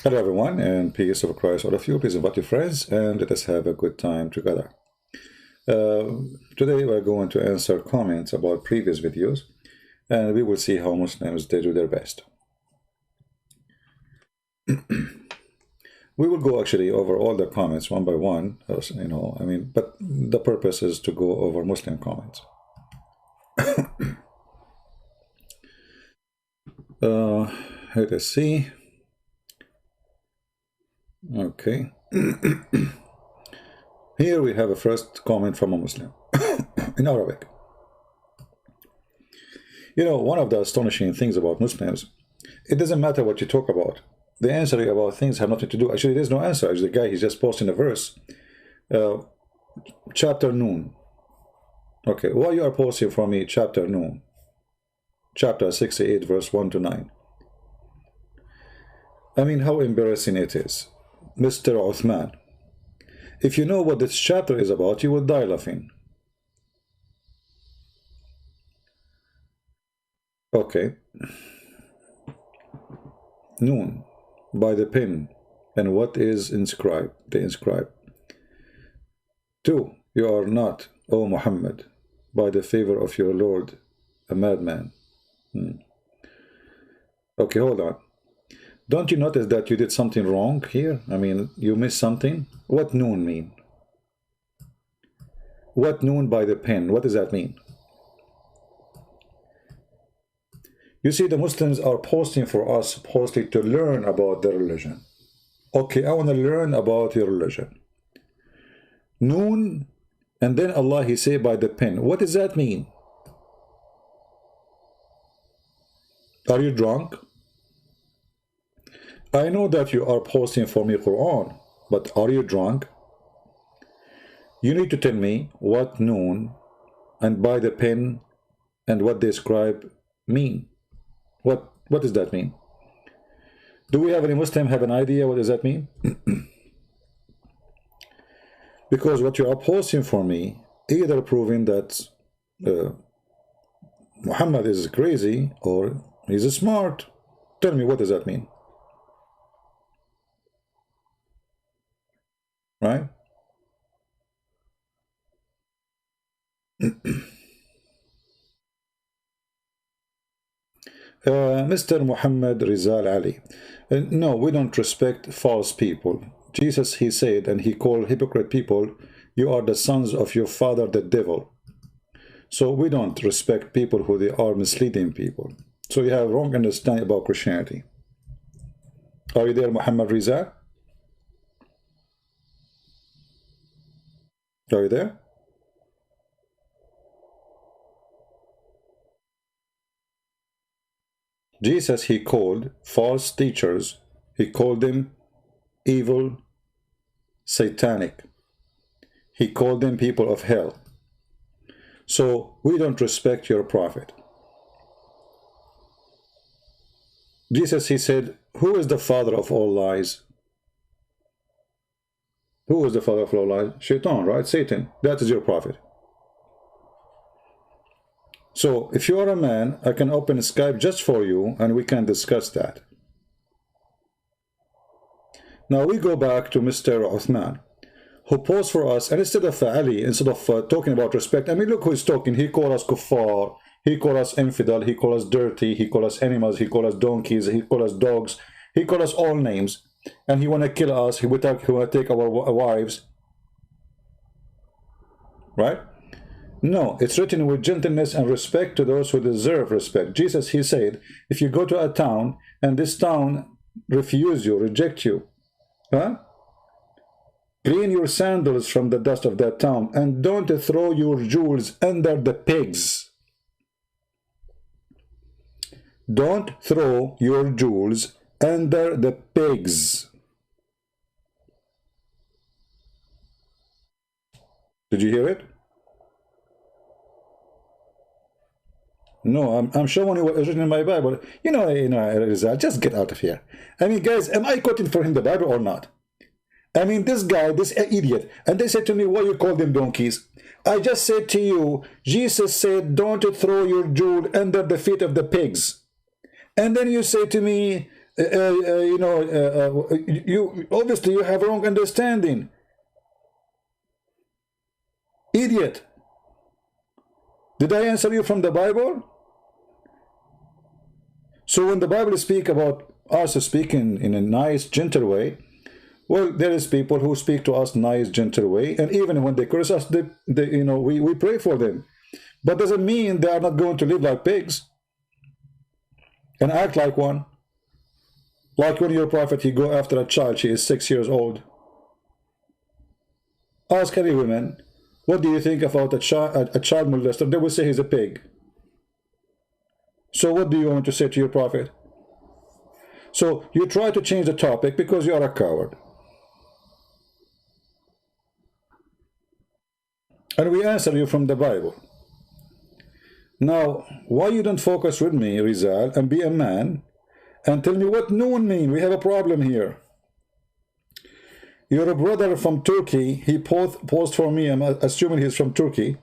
Hello everyone, and peace of Christ all of you. Please invite your friends and let us have a good time together. Today we're going to answer comments about previous videos, and we will see how Muslims they do their best. We will go actually over all the comments one by one, but the purpose is to go over Muslim comments. Let us see. Okay. Here we have a first comment from a Muslim in Arabic. You know, one of the astonishing things about Muslims, it doesn't matter what you talk about. The answer about things have nothing to do. Actually, there's no answer. Actually, the guy, he's just posting a verse. Chapter Noon. Okay, why you are posting for me chapter Noon? Chapter 68, verse 1 to 9. I mean, how embarrassing it is. Mr. Uthman, if you know what this chapter is about, you would die laughing. Okay. Noon, by the pen, and what is inscribed? The inscribed. 2. You are not, O Muhammad, by the favor of your Lord, a madman. Okay, hold on. Don't you notice that you did something wrong here? I mean, you missed something? What noon mean? What noon by the pen? What does that mean? You see, the Muslims are posting for us supposedly to learn about their religion. Okay, I want to learn about your religion. Noon, and then Allah, He say by the pen. What does that mean? Are you drunk? I know that you are posting for me Quran, but are you drunk? You need to tell me what noon and by the pen and what they scribe mean. What does that mean? Do we have any Muslim have an idea what does that mean? Because what you are posting for me, either proving that Muhammad is crazy or he's smart. Tell me, what does that mean? Right? Mr. Muhammad Rizal Ali. No, we don't respect false people. Jesus, he said, and he called hypocrite people, you are the sons of your father, the devil. So we don't respect people who they are misleading people. So you have wrong understanding about Christianity. Are you there, Muhammad Rizal? Are you there? Jesus, he called false teachers, he called them evil, satanic. He called them people of hell. So we don't respect your prophet. Jesus, he said, who is the father of all lies? Who is the father of all lies? Shaitan, right? Satan. That is your prophet. So if you are a man, I can open Skype just for you and we can discuss that. Now we go back to Mr. Uthman, who posed for us, and instead of Ali, instead of talking about respect, I mean, look who is talking. He called us kuffar, he called us infidel, he called us dirty, he called us animals, he called us donkeys, he called us dogs, he called us all names. And he want to kill us, he want to take our wives. Right? No, it's written with gentleness and respect to those who deserve respect. Jesus, he said, if you go to a town and this town refuse you, reject you, huh? Clean your sandals from the dust of that town and don't throw your jewels under the pigs. Don't throw your jewels under the pigs. Did you hear it? No, I'm showing you what is written in my Bible. You know, Rizal, just get out of here. I mean, guys, am I quoting for him the Bible or not? I mean, this guy, this idiot, and they said to me, why you call them donkeys? I just said to you, Jesus said, don't throw your jewel under the feet of the pigs. And then you say to me, You obviously you have wrong understanding. Idiot. Did I answer you from the Bible? So when the Bible speak about us speaking in a nice, gentle way, well, there is people who speak to us nice, gentle way, and even when they curse us, we pray for them. But doesn't mean they are not going to live like pigs and act like one. Like when your prophet, he go after a child, she is 6 years old. Ask any woman, what do you think about a child molester? They will say he's a pig. So what do you want to say to your prophet? So you try to change the topic because you are a coward. And we answer you from the Bible. Now, why you don't focus with me, Rizal, and be a man, and tell me what noon mean? We have a problem here. Your brother from Turkey, he posed for me, I'm assuming he's from Turkey.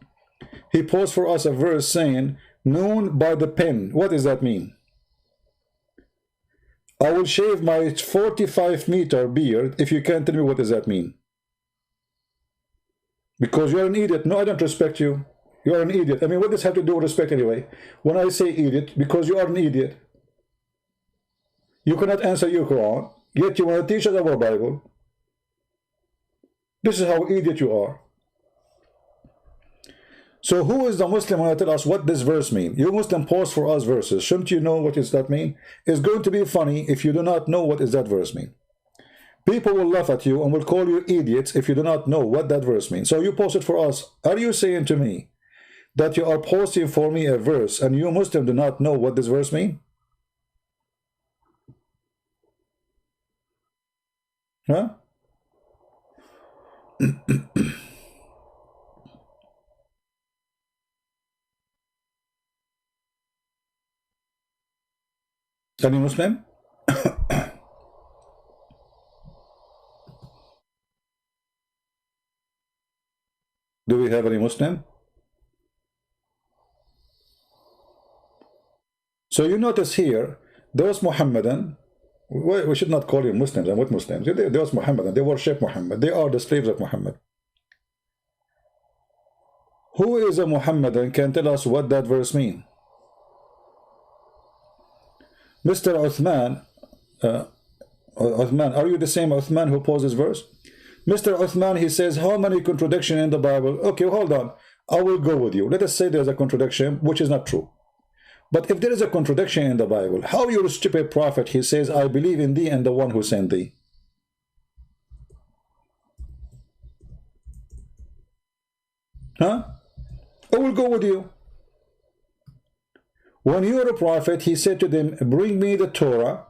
He posed for us a verse saying, noon by the pen. What does that mean? I will shave my 45-meter beard if you can't tell me what does that mean. Because you're an idiot. No, I don't respect you. You are an idiot. I mean, what does this have to do with respect anyway? When I say idiot, because you are an idiot. You cannot answer your Quran, yet you want to teach us our Bible. This is how idiot you are. So who is the Muslim who will tell us what this verse means? You Muslim post for us verses. Shouldn't you know what does that mean? It's going to be funny if you do not know what does that verse mean. People will laugh at you and will call you idiots if you do not know what that verse means. So you post it for us. Are you saying to me that you are posting for me a verse and you Muslim do not know what this verse means? Huh? Any Muslim? Do we have any Muslim? So you notice here, those Muhammadan, we should not call you Muslims. And what Muslims? Those Muhammadan, they worship Muhammad. They are the slaves of Muhammad. Who is a Muhammadan can tell us what that verse means? Mr. Uthman, Uthman, are you the same Uthman who posed this verse? Mr. Uthman, he says, how many contradictions in the Bible? Okay, hold on. I will go with you. Let us say there's a contradiction, which is not true. But if there is a contradiction in the Bible, how your stupid prophet, he says, I believe in thee and the one who sent thee? Huh? I will go with you. When you are a prophet, he said to them, bring me the Torah.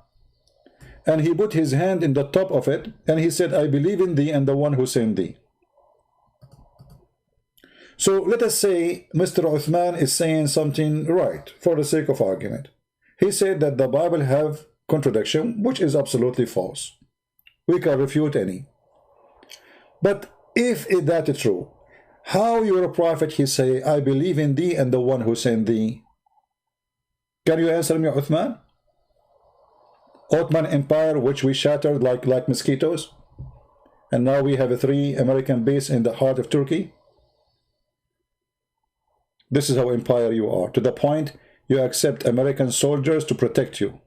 And he put his hand in the top of it, and he said, I believe in thee and the one who sent thee. So let us say Mr. Uthman is saying something right, for the sake of argument. He said that the Bible have contradiction, which is absolutely false. We can refute any. But if that is true, how you're a prophet, he say, I believe in thee and the one who sent thee? Can you answer me, Uthman? Ottoman Empire, which we shattered like mosquitoes, and now we have 3 American bases in the heart of Turkey. This is how empire you are, to the point you accept American soldiers to protect you.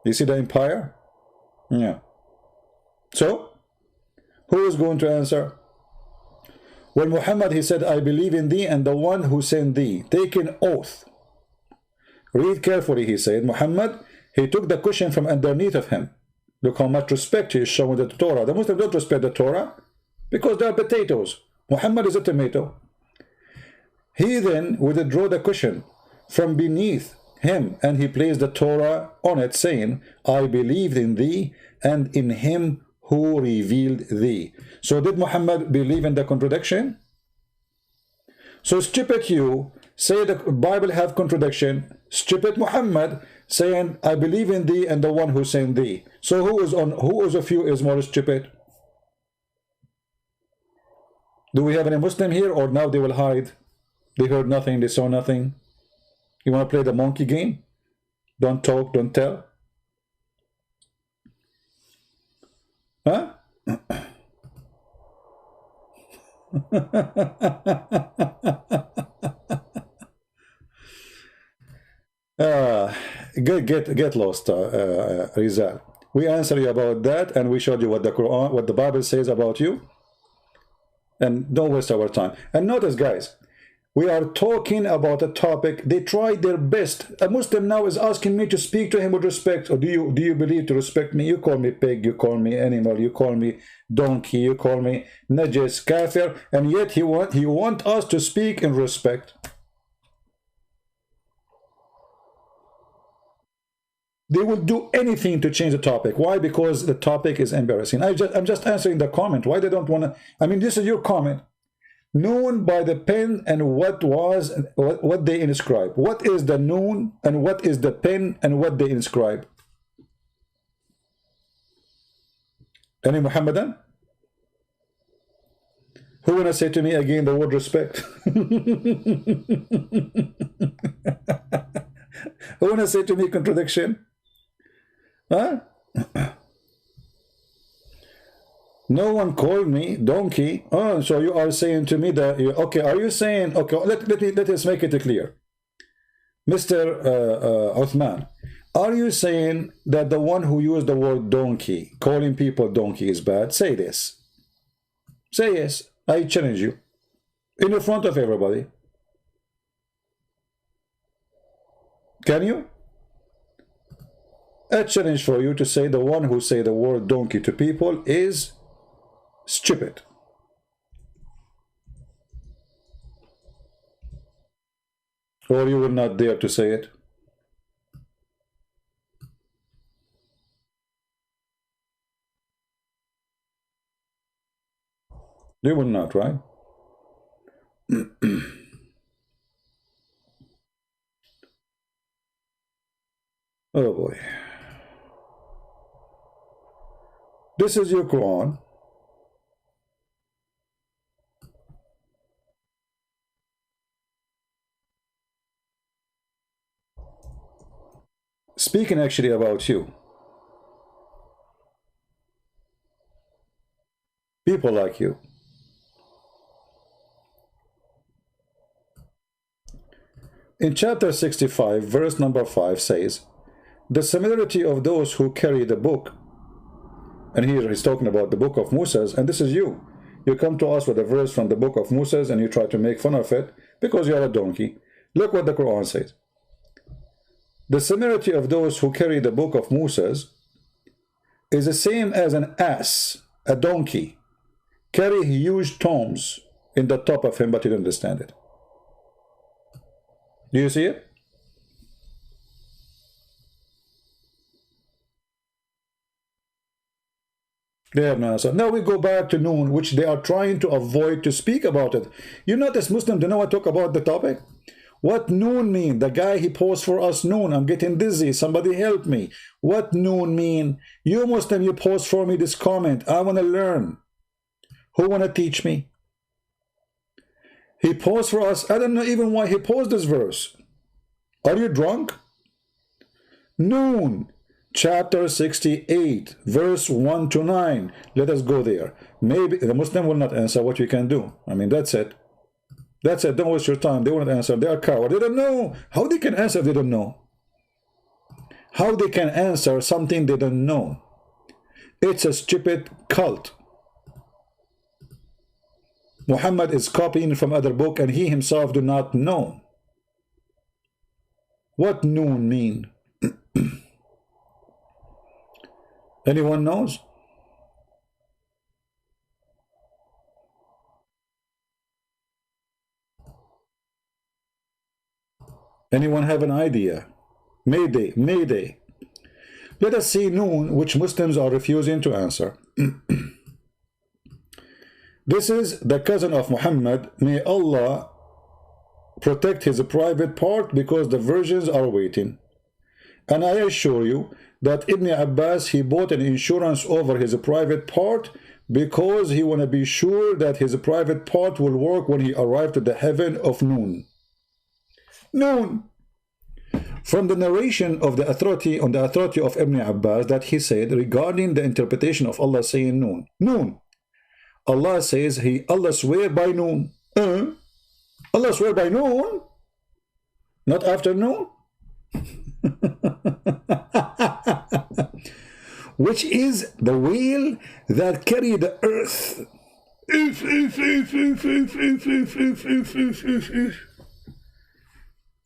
You see the empire? Yeah. So, who is going to answer? Well, Muhammad, he said, I believe in thee and the one who sent thee. Take an oath. Read carefully, he said. Muhammad, he took the cushion from underneath of him. Look how much respect he is showing the Torah. The Muslims don't respect the Torah because they are potatoes. Muhammad is a tomato. He then withdrew the cushion from beneath him and he placed the Torah on it, saying, I believed in thee and in him who revealed thee. So did Muhammad believe in the contradiction? So stupid you say the Bible have contradiction. Stupid Muhammad saying, I believe in thee and the one who sent thee. So who of you is more stupid? Do we have any Muslim here, or now they will hide? They heard nothing, they saw nothing. You want to play the monkey game? Don't talk, don't tell. Huh? uh, get lost, Rizal. We answer you about that, and we showed you what the Quran, what the Bible says about you, and don't waste our time. And notice, guys, we are talking about a topic. They tried their best. A Muslim now is asking me to speak to him with respect. Or do you believe to respect me? You call me pig, you call me animal, you call me donkey, you call me najis, kafir, and yet he want us to speak in respect. They will do anything to change the topic. Why? Because the topic is embarrassing. I'm just answering the comment. Why they don't want to? I mean, this is your comment. Known by the pen and what they inscribe. What is the noon and what is the pen and what they inscribe? Any Muhammadan? Who wanna say to me again the word respect? Who wanna say to me contradiction? Huh? No one called me donkey. Oh, so you are saying to me that okay? Are you saying okay? Let us make it clear, Mr. Uthman. Are you saying that the one who used the word donkey, calling people donkey, is bad? Say this. Say yes. I challenge you in the front of everybody. Can you? A challenge for you to say the one who say the word donkey to people is stupid. Or you will not dare to say it. You will not, right? Oh boy. This is your Quran. Speaking actually about you. People like you. In chapter 65, verse number 5 says, the similarity of those who carry the book, and here he's talking about the book of Moses, and this is you. You come to us with a verse from the book of Moses and you try to make fun of it because you are a donkey. Look what the Quran says. The similarity of those who carry the book of Moses is the same as an ass, a donkey, carry huge tomes in the top of him, but you don't understand it. Do you see it? They have no answer. Now we go back to noon, which they are trying to avoid to speak about it. You notice Muslims do not want to talk about the topic. What noon mean? The guy he posed for us noon. I'm getting dizzy. Somebody help me. What noon mean? You Muslim, you post for me this comment. I want to learn. Who want to teach me? He posed for us. I don't know even why he posed this verse. Are you drunk? Noon. Chapter 68, verse 1 to 9. Let us go there. Maybe the Muslim will not answer. What you can do. I mean, that's it. That's it. Don't waste your time. They won't answer. They are cowards. They don't know. How they can answer if they don't know? How they can answer something they don't know? It's a stupid cult. Muhammad is copying from other book and he himself do not know. What noon mean? Anyone knows? Anyone have an idea? Mayday, Mayday. Let us see noon, which Muslims are refusing to answer. This is the cousin of Muhammad. May Allah protect his private part because the virgins are waiting. And I assure you that Ibn Abbas, he bought an insurance over his private part because he want to be sure that his private part will work when he arrived to the heaven of noon. Noon. From the narration of the authority, on the authority of Ibn Abbas, that he said regarding the interpretation of Allah saying noon. Noon. Allah says Allah swear by noon. Allah swear by noon? Not afternoon? Which is the whale that carry the earth.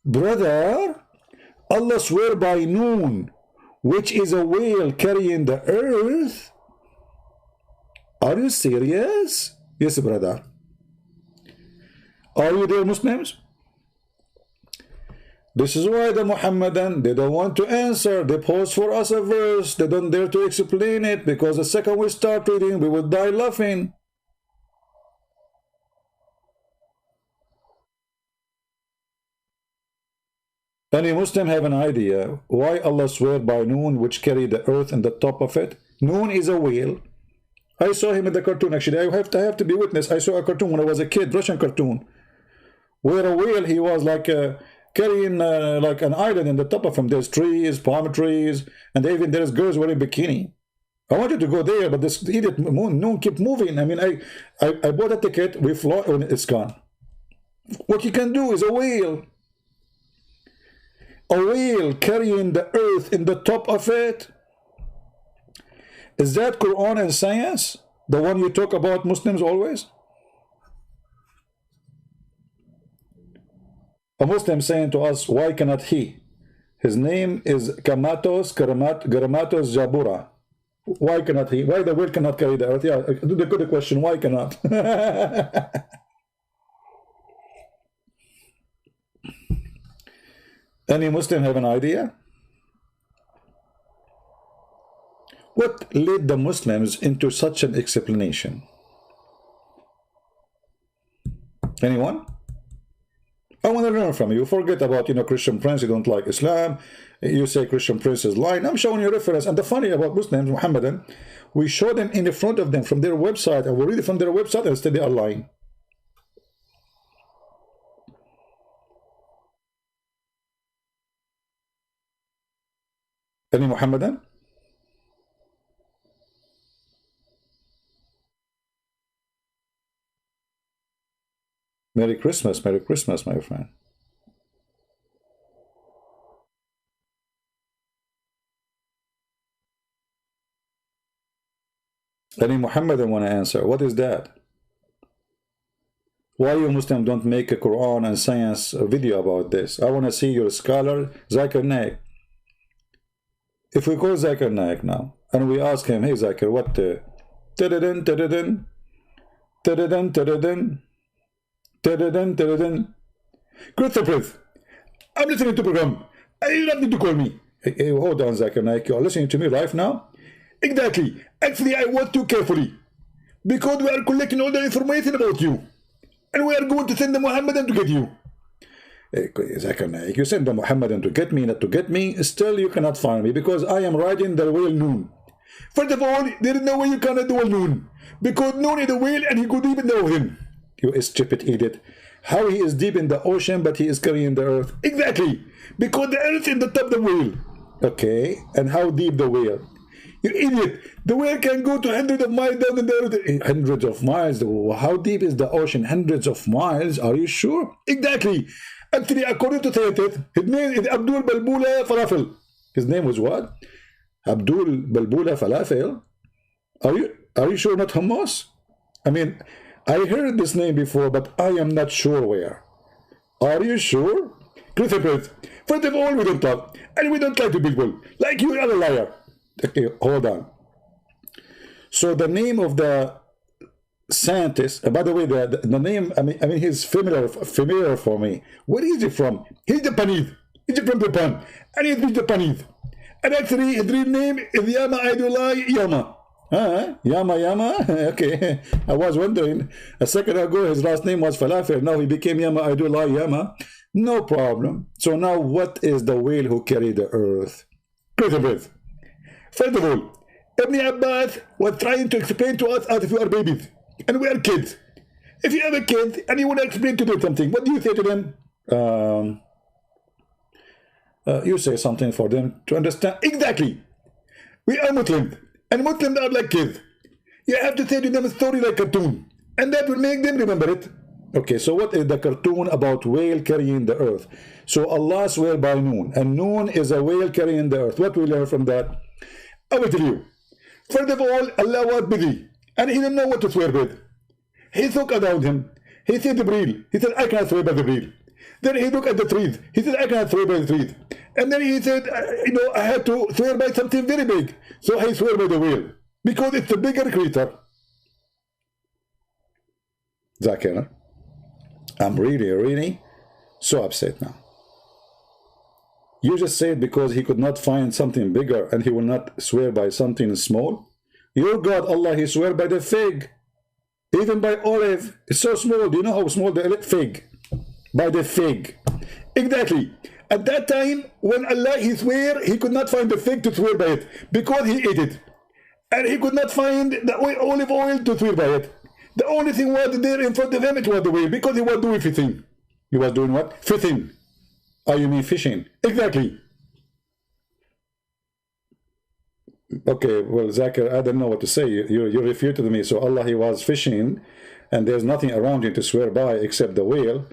Brother, Allah swear by noon, which is a whale carrying the earth. Are you serious? Yes, brother. Are you there, Muslims? This is why the Muhammadan, they don't want to answer. They post for us a verse. They don't dare to explain it, because the second we start reading, we will die laughing. Any Muslim have an idea why Allah swear by noon, which carry the earth in the top of it? Noon is a whale. I saw him in the cartoon. Actually, I have to be witness. I saw a cartoon when I was a kid, Russian cartoon, where a whale, he was like carrying like an island in the top of him. There's trees, palm trees, and even there's girls wearing bikini. I wanted to go there, but this idiot noon keep moving. I mean, I bought a ticket. We fly, and it's gone. What you can do is a whale. A whale carrying the earth in the top of it. Is that Quran and science? The one you talk about, Muslims, always? A Muslim saying to us, why cannot he? His name is Garamatos Jabura. Why cannot he? Why the whale cannot carry the earth? Yeah, the good question, why cannot? Any Muslim have an idea? What led the Muslims into such an explanation? Anyone? I want to learn from you. Forget about, Christian Prince, you don't like Islam. You say Christian Prince is lying. I'm showing you reference. And the funny about Muslims, Muhammadan, we show them in the front of them from their website, and we read it from their website, and instead they are lying. Any Muhammadan? Merry Christmas, my friend. Any Muhammadan want to answer? What is that? Why you Muslim don't make a Quran and science video about this? I want to see your scholar, Zakir Naik. If we call Zakir Naik now, and we ask him, hey Zakir, what tadadin, tadadin, tadadin, tadadin, tadadin, tadadin. Christopher Prince, I'm listening to program. You don't need to call me. Hey, hold on, Zakir Naik. You are listening to me right now? Exactly. Actually, I want to carefully, because we are collecting all the information about you, and we are going to send the Muhammadan to get you. Zakir Naik, you send the Muhammadan to get me, not to get me, still you cannot find me, because I am riding the whale noon. First of all, there is no way you cannot do a noon, because noon is a whale and he could even know him. You stupid idiot. How he is deep in the ocean, but he is carrying the earth? Exactly, because the earth is in the top of the whale. Okay, and how deep the whale? You idiot! The whale can go to hundreds of miles down in the earth. Hundreds of miles? How deep is the ocean? Hundreds of miles? Are you sure? Exactly. Actually, according to scientists, his name is Abdul Balbula Falafel. His name was what? Abdul Balbula Falafel? Are you sure not hummus? I mean, I heard this name before, but I am not sure where. Are you sure? Christopher, first of all, we don't talk, and we don't lie to people. Like you are a liar. Okay, hold on. So the name of the scientist, by the way, the name, I mean, he's familiar for me. Where is he from? He's Japanese. He's from Japan, and he's Japanese. And actually, his real name is Yama Aidulai Yama. Yama. Okay, I was wondering a second ago his last name was Falafel. Now he became Yama Aidulai Yama. No problem. So now, what is the whale who carried the earth? Christopher. First of all, Ibn Abbas was trying to explain to us as if we are babies and we are kids. If you have a kid and you want to explain to them something, what do you say to them? You say something for them to understand. Exactly. We are Muslims, and Muslims are like kids. You have to say to them a story like cartoon, and that will make them remember it. Okay, so what is the cartoon about whale carrying the earth? So Allah swear by Noon, and Noon is a whale carrying the earth. What we learn from that? I will tell you. First of all, Allah was busy, and he didn't know what to swear with. He looked around him. He said Jibreel. He said, I can't swear by Jibreel. Then he looked at the trees. He said, I can't swear by the trees. And then he said, I had to swear by something very big. So I swear by the whale, because it's the bigger creature. Zakir, I'm really so upset now. You just said because he could not find something bigger and he will not swear by something small. Your God, Allah, he swear by the fig. Even by olive. It's so small. Do you know how small the fig? By the fig. Exactly. At that time, when Allah, he swear, he could not find the fig to swear by it because he ate it. And he could not find the olive oil to swear by it. The only thing was there in front of him, it was the whale, because he was doing fishing. He was doing what? Fishing. Oh, you mean fishing? Exactly. Okay, well, Zakir, I don't know what to say. You refuted me. So Allah, he was fishing, and there's nothing around him to swear by except the whale.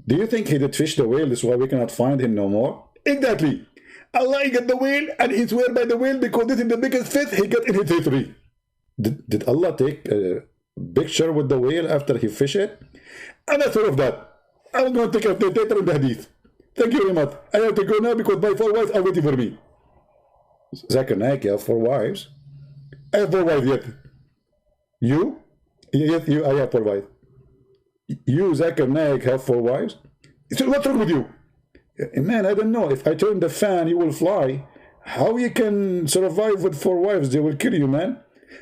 Do you think he did fish the whale? This is why we cannot find him no more? Exactly. Allah, he got the whale, and he swear by the whale because this is the biggest fish he got in his history. Did Allah take a picture with the whale after he fished it? I'm not sure of that. I'm going to take a later in the hadith. Thank you very much. I have to go now because my 4 wives are waiting for me. Zakir Naik, you have 4 wives? I have 4 wives yet. You? Yes, you. I have 4 wives. You, Zakir Naik, have 4 wives? So what's wrong with you? Man, I don't know. If I turn the fan, you will fly. How you can survive with 4 wives? They will kill you, man.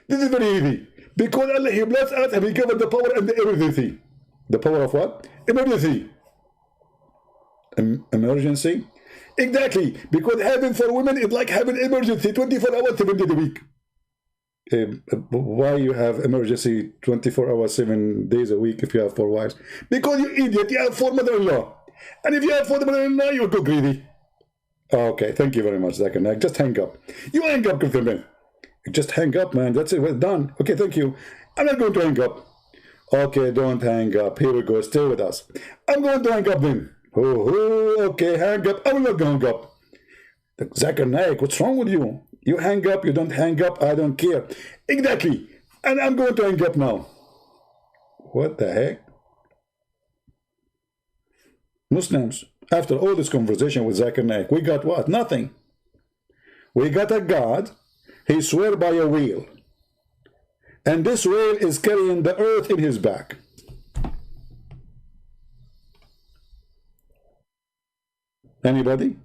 This is very easy. Because Allah, he blessed us and he gave us the power and the emergency. The power of what? Emergency. Emergency? Exactly. Because having 4 women is like having emergency 24 hours, 7 days a week. Why you have emergency 24 hours, 7 days a week if you have 4 wives? Because you idiot, you have 4 mother-in-law. And if you have 4 mother-in-law, you go greedy. Okay, thank you very much, Zakir Naik. Just hang up. You hang up, Christian man. Just hang up, man. That's it. We're done. Okay, thank you. I'm not going to hang up. Okay, don't hang up. Here we go. Stay with us. I'm going to hang up then. Okay, hang up. I will not hang up. Zakir Naik, what's wrong with you? You hang up, you don't hang up, I don't care. Exactly. And I'm going to hang up now. What the heck? Muslims, after all this conversation with Zakir Naik, we got what? Nothing. We got a God. He swear by a whale. And this whale is carrying the earth in his back. Anybody?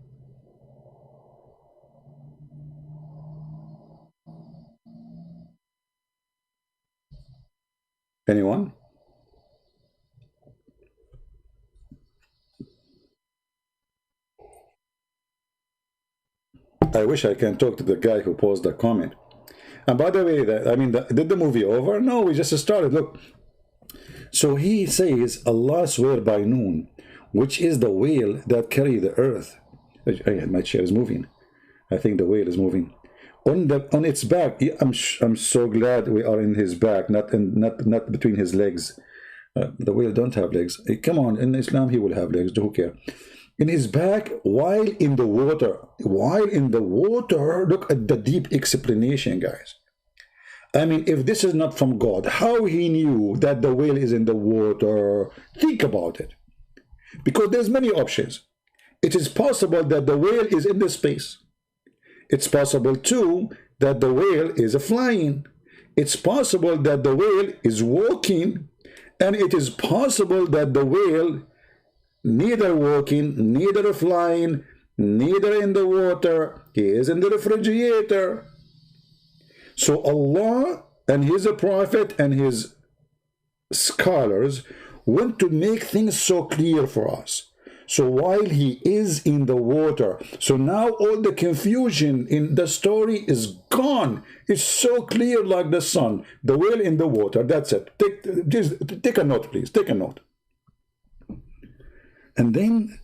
Anyone? I wish I can talk to the guy who posed the comment. And by the way, did the movie over? No, we just started. Look. So he says, Allah swear by Noon, which is the whale that carry the earth. My chair is moving. I think the whale is moving. On its back. I'm so glad we are in his back, not between his legs. The whale don't have legs. Come on, in Islam he will have legs. Who care? In his back, while in the water. While in the water, look at the deep explanation, guys. I mean, if this is not from God, how he knew that the whale is in the water? Think about it. Because there's many options. It is possible that the whale is in the space. It's possible too that the whale is flying. It's possible that the whale is walking. And it is possible that the whale neither walking, neither flying, neither in the water. He is in the refrigerator. So Allah and his prophet and his scholars want to make things so clear for us. So while he is in the water, so now all the confusion in the story is gone. It's so clear like the sun. The whale in the water, that's it. Take a note, please. Take a note. And then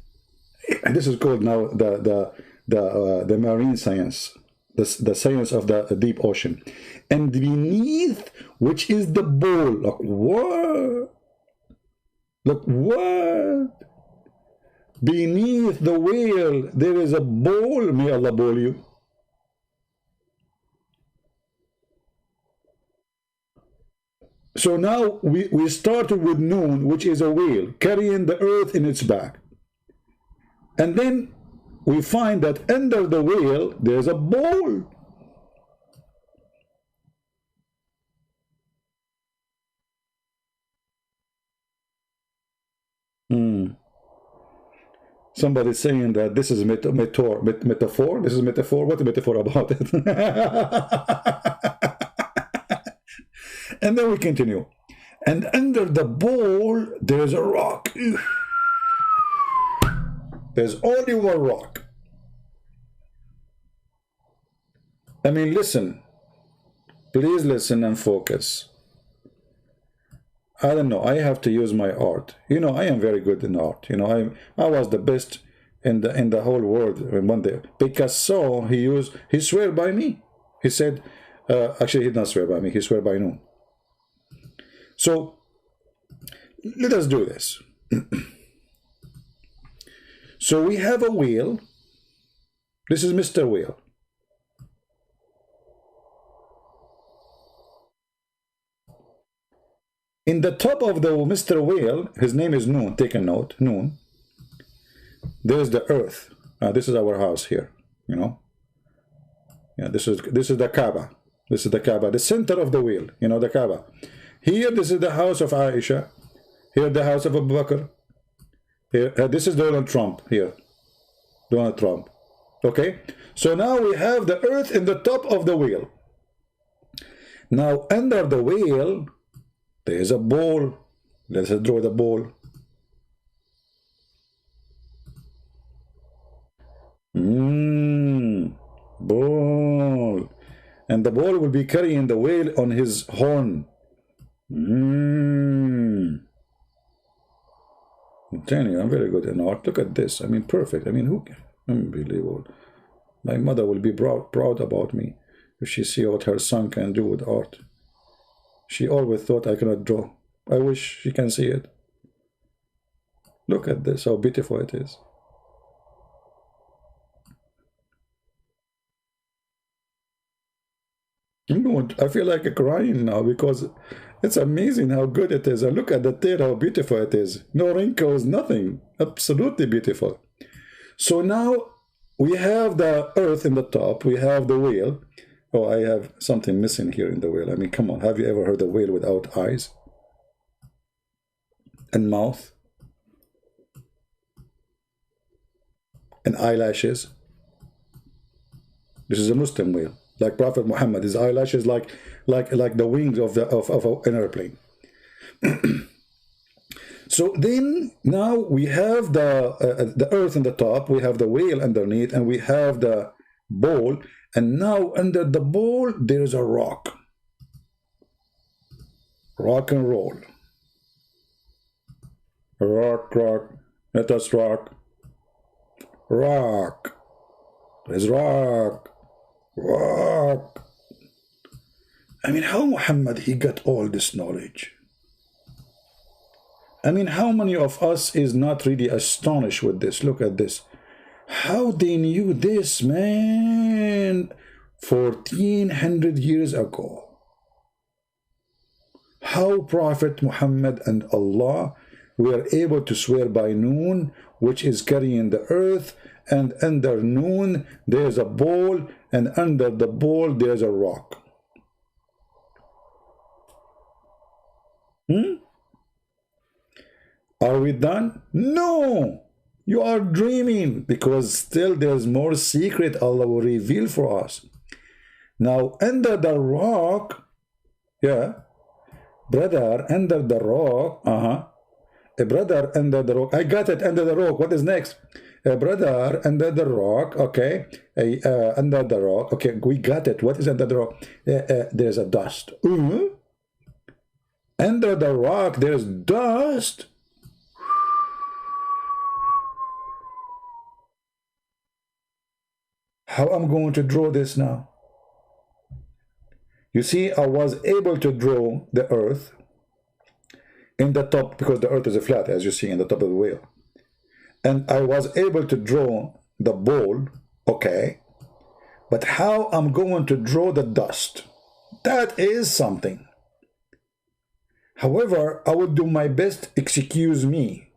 And this is called now the marine science, the science of the deep ocean. And beneath, which is the bowl. Look, what? Look, what? Beneath the whale, there is a bowl. May Allah bowl you. So now we started with Noon, which is a whale carrying the earth in its back. And then we find that under the whale, there's a bowl. Somebody's saying that this is metaphor. This is metaphor. What a metaphor about it? And then we continue. And under the bowl, there's a rock. There's only one rock. I mean, listen. Please listen and focus. I don't know. I have to use my art. You know, I am very good in art. You know, I was the best in the whole world. One day, Picasso, he swear by me. He said, actually, he did not swear by me. He swear by Noon. So let us do this. So we have a wheel. This is Mr. Whale. In the top of the Mr. Whale, his name is Noon. Take a note, Noon. There's the earth. This is our house here. You know. Yeah, this is the Kaaba. This is the Kaaba, the center of the wheel. You know, the Kaaba. Here, this is the house of Aisha. Here, the house of Abu Bakr. Here, this is Donald Trump. Here, Donald Trump. Okay. So now we have the earth in the top of the wheel. Now under the wheel, there is a bowl. Let's draw the bowl. Bowl. And the bowl will be carrying the whale on his horn. I'm telling you, I'm very good in art. Look at this. I mean, perfect. I mean, who can? Unbelievable. My mother will be proud about me if she see what her son can do with art. She always thought I cannot draw. I wish she can see it. Look at this, how beautiful it is. You know what? I feel like crying now because it's amazing how good it is. And look at the tail, how beautiful it is. No wrinkles, nothing. Absolutely beautiful. So now we have the earth in the top. We have the whale. Oh, I have something missing here in the whale. I mean, come on. Have you ever heard a whale without eyes and mouth and eyelashes? This is a Muslim whale. Like Prophet Muhammad, his eyelashes like the wings of an airplane. So then now we have the earth in the top, we have the whale underneath, and we have the bowl. And now under the bowl there is a rock. Rock and roll. Rock, rock. Let us rock. Rock. There's rock. Rock. I mean, how Muhammad, he got all this knowledge? I mean, how many of us is not really astonished with this? Look at this. How they knew this, man, 1400 years ago. How Prophet Muhammad and Allah were able to swear by Noon, which is carrying the earth, and under Noon there's a bowl, and under the bowl there's a rock. Are we done? No! You are dreaming, because still there's more secret Allah will reveal for us. Now, under the rock, yeah, brother, under the rock, a brother under the rock, I got it, under the rock, what is next? A brother under the rock, okay, under the rock, okay, we got it, what is under the rock? There's a dust. Under the rock, there's dust. How I'm going to draw this now? You see, I was able to draw the earth in the top, because the earth is a flat, as you see in the top of the wheel. And I was able to draw the ball, okay? But how I'm going to draw the dust? That is something. However, I will do my best. Excuse me.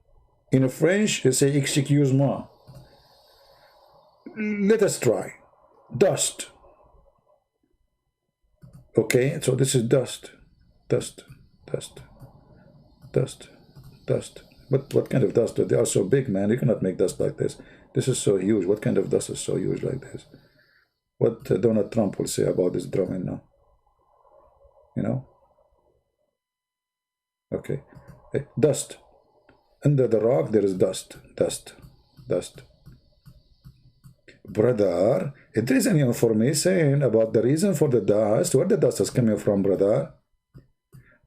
In French, they say excuse-moi. Let us try. Dust. Okay, so this is dust. Dust. Dust. Dust. Dust. What kind of dust? They are so big, man. You cannot make dust like this. This is so huge. What kind of dust is so huge like this? What Donald Trump will say about this drawing now? You know? Okay. Dust. Under the rock, there is dust. Dust. Dust. Brother, if there is any information about the reason for the dust, where the dust is coming from, brother?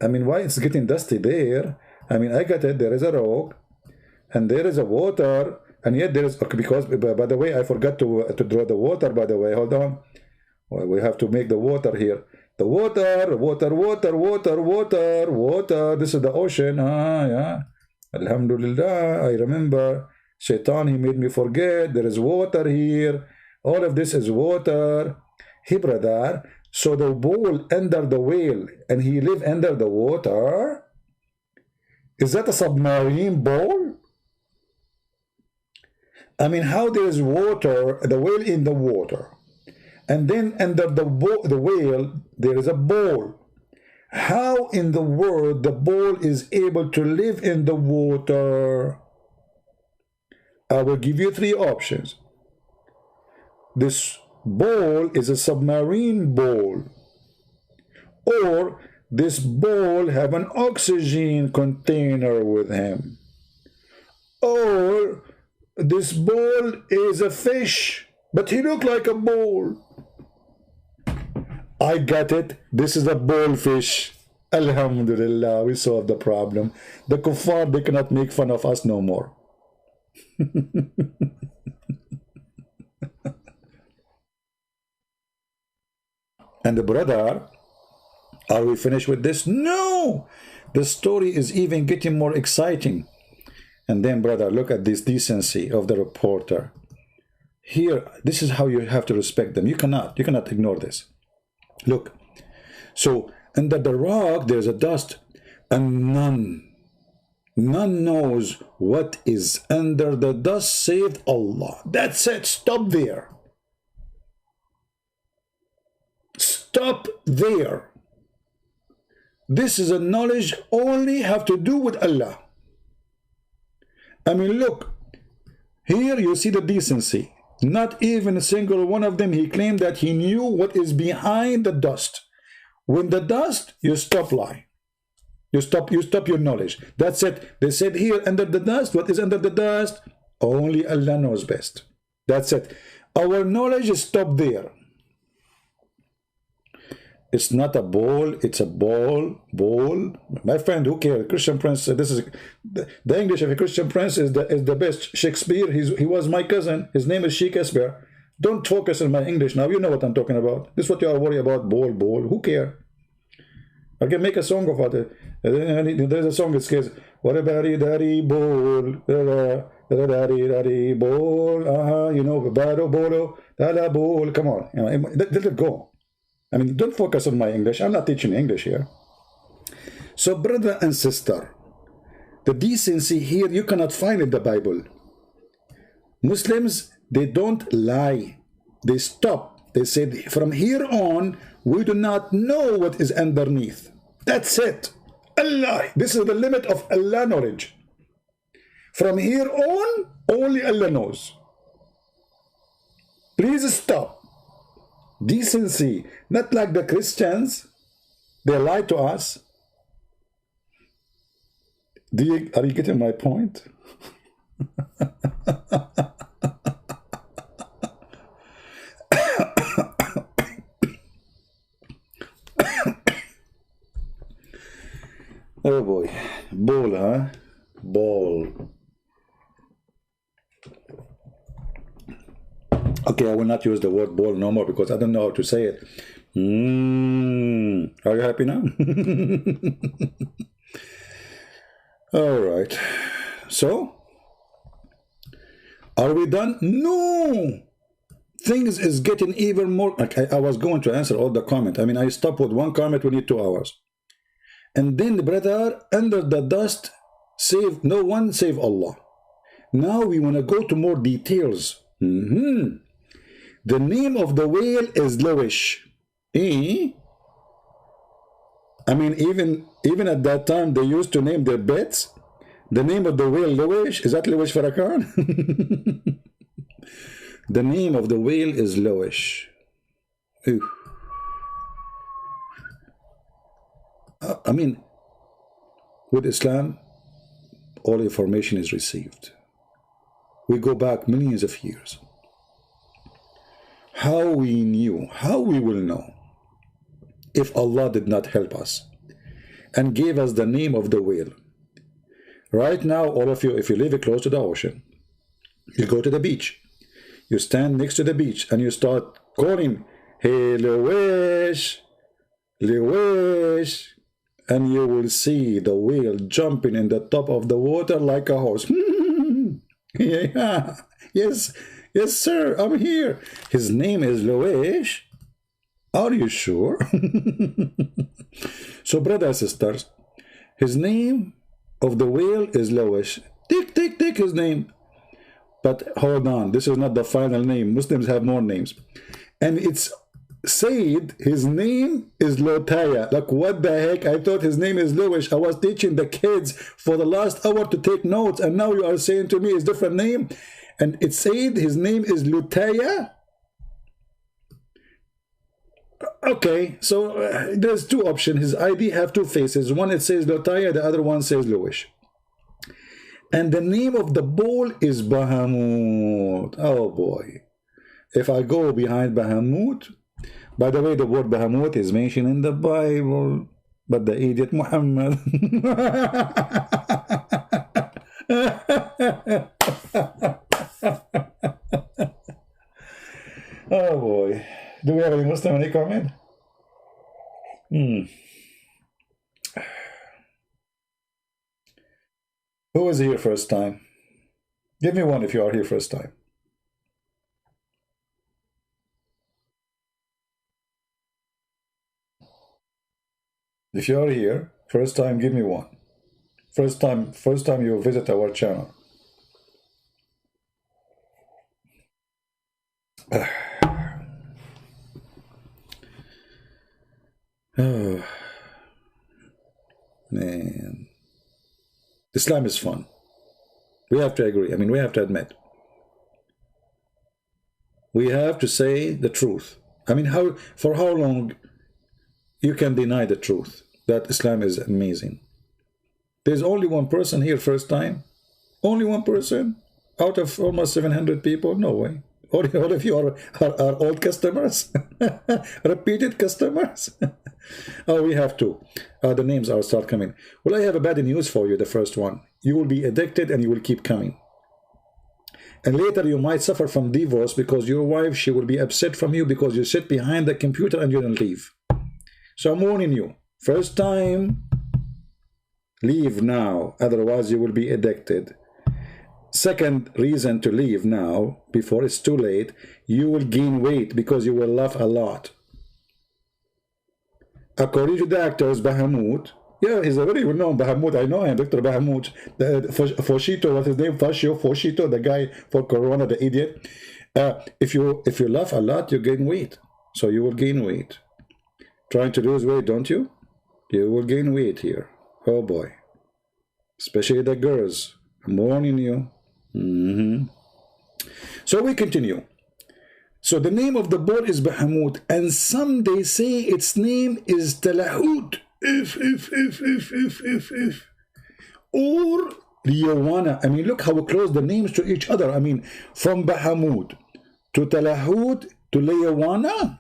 I mean, why it's getting dusty there? I mean, I got it. There is a rock, and there is a water, and yet there is, okay, because, by the way, I forgot to draw the water, by the way. Hold on. Well, we have to make the water here. The water, water, water, water, water, water. This is the ocean. Yeah. Alhamdulillah, I remember. Shaitan, he made me forget. There is water here. All of this is water. Hey, brother. So the bull under the whale, and he live under the water. Is that a submarine bull? I mean, how there is water, the whale in the water, and then under the whale, there is a bull. How in the world the bull is able to live in the water? I will give you three options. This bull is a submarine bull, or this bull have an oxygen container with him, or this bull is a fish, but he look like a bull. I got it. This is a bullfish. Alhamdulillah, we solved the problem. The kuffar, they cannot make fun of us no more. And the brother, are we finished with this? No! The story is even getting more exciting. And then, brother, look at this decency of the reporter. Here, this is how you have to respect them. You cannot ignore this. Look, so under the rock there's a dust, and none knows what is under the dust save Allah. That's it. Stop there. Stop there. This is a knowledge only have to do with Allah. I mean, look, here you see the decency. Not even a single one of them, he claimed that he knew what is behind the dust. When the dust, you stop lying. You stop your knowledge. That's it. They said here under the dust, what is under the dust? Only Allah knows best. That's it. Our knowledge is stopped there. It's not a ball, it's a ball. My friend, who cares? Christian Prince, this is the English of a Christian Prince is the best. Shakespeare, he was my cousin. His name is Shakespeare. Don't focus on my English now. You know what I'm talking about. This is what you are worried about. Ball. Who cares? I can make a song about it. There's a song that says, "What a daddy ball, daddy ball." You know, bado bolo, dada ball. Come on, you know, let it go. I mean, don't focus on my English. I'm not teaching English here. So, brother and sister, the decency here, you cannot find in the Bible. Muslims, they don't lie. They stop. They said, from here on, we do not know what is underneath. That's it. Allah. This is the limit of Allah knowledge. From here on, only Allah knows. Please stop. Decency, not like the Christians. They lie to us. Are you getting my point? Oh boy. Ball, huh? Ball. Okay, I will not use the word ball no more because I don't know how to say it. Are you happy now? All right. So, are we done? No! Things is getting even more. Okay, I was going to answer all the comment. I mean, I stopped with one comment, we need 2 hours. And then the brother, under the dust, save no one save Allah. Now we want to go to more details. The name of the whale is Lowish. I mean, even at that time, they used to name their bets. The name of the whale Lowish. Is that Lowish Farrakhan? The name of the whale is Lowish. I mean, with Islam, all information is received. We go back millions of years. How we knew, how we will know if Allah did not help us and gave us the name of the whale. Right now, all of you, if you live close to the ocean, you go to the beach. You stand next to the beach and you start calling, hey, Lowish, Lowish, and you will see the whale jumping in the top of the water like a horse. Yeah, yes, yes, sir, I'm here. His name is Lowish. Are you sure? So, brothers and sisters, his name of the whale is Lowish. Take his name. But hold on, this is not the final name. Muslims have more names. And it's said his name is Lotaya. Like, what the heck? I thought his name is Lowish. I was teaching the kids for the last hour to take notes, and now you are saying to me it's different name. And it said his name is Lutaya. Okay, so there's 2 options. His ID have 2 faces. One it says Lotaya, the other one says Lowish. And the name of the bull is Bahamut. Oh boy. If I go behind Bahamut, by the way, the word Bahamut is mentioned in the Bible, but the idiot Muhammad. Oh boy. Do we have any Muslim, any comment? Who is here first time? Give me one if you are here first time. If you are here first time, give me one. First time you visit our channel. Oh, man. Islam is fun. We have to agree. I mean, we have to admit. We have to say the truth. I mean, for how long you can deny the truth that Islam is amazing? There's only one person here first time. Only one person out of almost 700 people? No way. All of you are old customers, repeated customers. Oh, we have to. The names are start coming. Well, I have a bad news for you. The first one, you will be addicted and you will keep coming. And later you might suffer from divorce because your wife, she will be upset from you because you sit behind the computer and you don't leave. So I'm warning you. First time, leave now. Otherwise you will be addicted. Second reason to leave now, before it's too late, you will gain weight because you will laugh a lot. According to doctors, Bahamut, yeah, he's a very well-known Bahamut. I know him, Dr. Bahamut. Foshito, what's his name? Foshito, the guy for Corona, the idiot. If you laugh a lot, you gain weight. So you will gain weight. Trying to lose weight, don't you? You will gain weight here. Oh boy. Especially the girls. I'm warning you. So we continue. So the name of the bull is Bahamut, and some they say its name is Talahut. Or Liyawana. I mean, look how close the names to each other. I mean, from Bahamut to Talahut to Liyawana.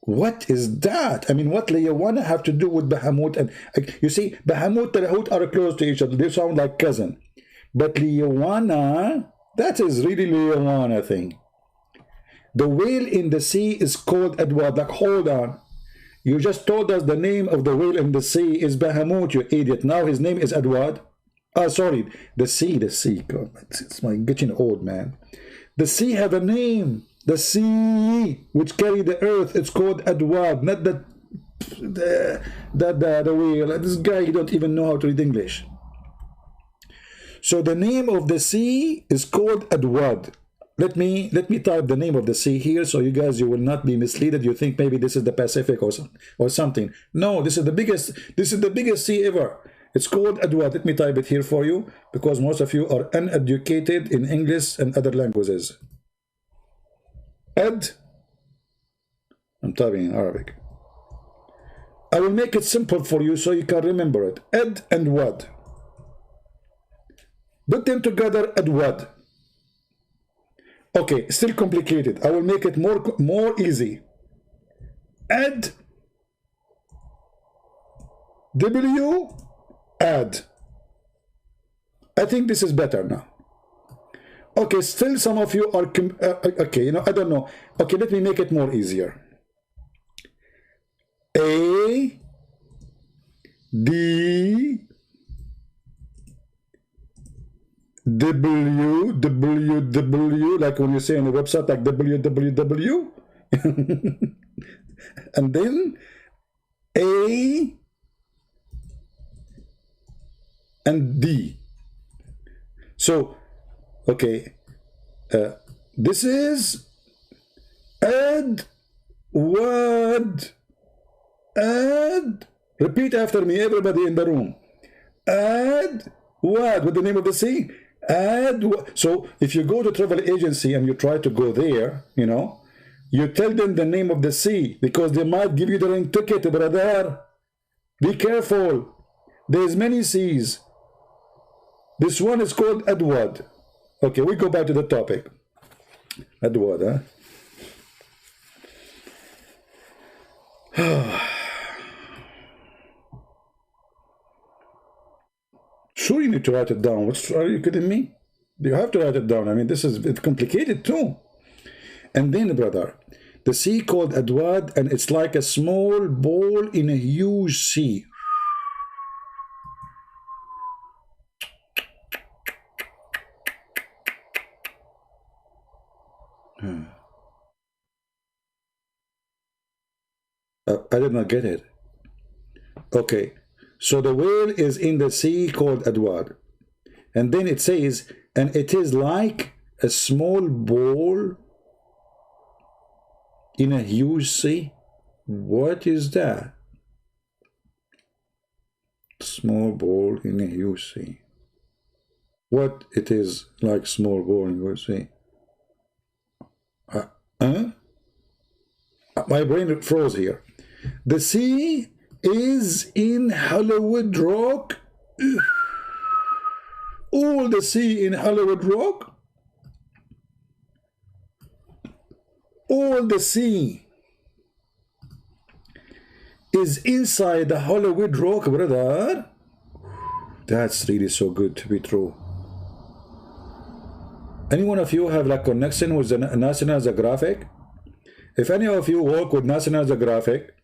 What is that? I mean, what Liyawana have to do with Bahamut? And you see, Bahamut and Talahut are close to each other. They sound like cousin. But Liyawana, that is really Liyawana thing. The whale in the sea is called Adwad. Like, hold on. You just told us the name of the whale in the sea is Bahamut, you idiot. Now his name is Adwad. Oh, sorry. The sea. God, it's my getting old, man. The sea have a name. The sea, which carry the earth, it's called Adwad, not the whale. This guy, you don't even know how to read English. So the name of the sea is called Adwad. Let me type the name of the sea here, so you guys, you will not be misled. You think maybe this is the Pacific or something. No, this is the biggest sea ever. It's called Adwad. Let me type it here for you, because most of you are uneducated in English and other languages. I'm typing in Arabic. I will make it simple for you so you can remember it. Ad and Wad. Put them together, Adwad. Okay, still complicated. I will make it more easy. Add add. I think this is better now. Okay, still some of you are okay, you know, I don't know. Okay, let me make it more easier. A D www, like when you say on a website, like www, and then A and D. So, okay, this is add, word, add. Repeat after me, everybody in the room. Add, what? With the name of the sea? Add. So if you go to travel agency and you try to go there, you know, you tell them the name of the sea, because they might give you the wrong ticket, brother. Be careful. There's many seas. This one is called Adwad. Okay, we go back to the topic. Adwad, huh? Sure, you need to write it down. Are you kidding me? You have to write it down. I mean, this is complicated too. And then, brother, the sea called Adwad, and it's like a small ball in a huge sea. I did not get it. Okay. So the whale is in the sea called Adwad. And then it says, and it is like a small ball in a huge sea. What is that? Small ball in a huge sea. What it is like small ball in a huge sea? My brain froze here. The sea is in Hollywood Rock. All the sea in Hollywood Rock. All the sea is inside the Hollywood Rock, brother. That's really so good to be true. Any one of you have like connection with the National Geographic? If any of you work with National Geographic,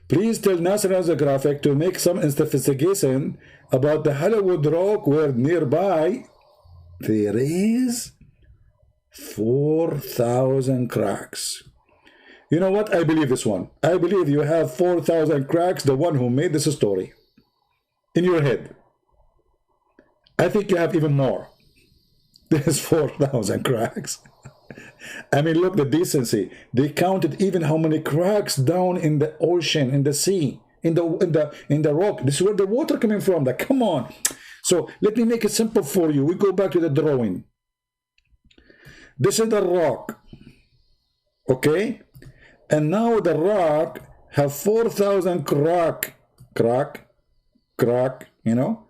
please tell National Geographic to make some investigation about the Hollywood Rock, where nearby there is 4,000 cracks. You know what? I believe this one. I believe you have 4,000 cracks, the one who made this story, in your head. I think you have even more. There's 4,000 cracks. I mean, look, the decency. They counted even how many cracks down in the ocean, in the sea, in the rock. This is where the water coming from. Like, come on. So let me make it simple for you. We go back to the drawing. This is the rock. Okay? And now the rock have 4,000 crack, you know?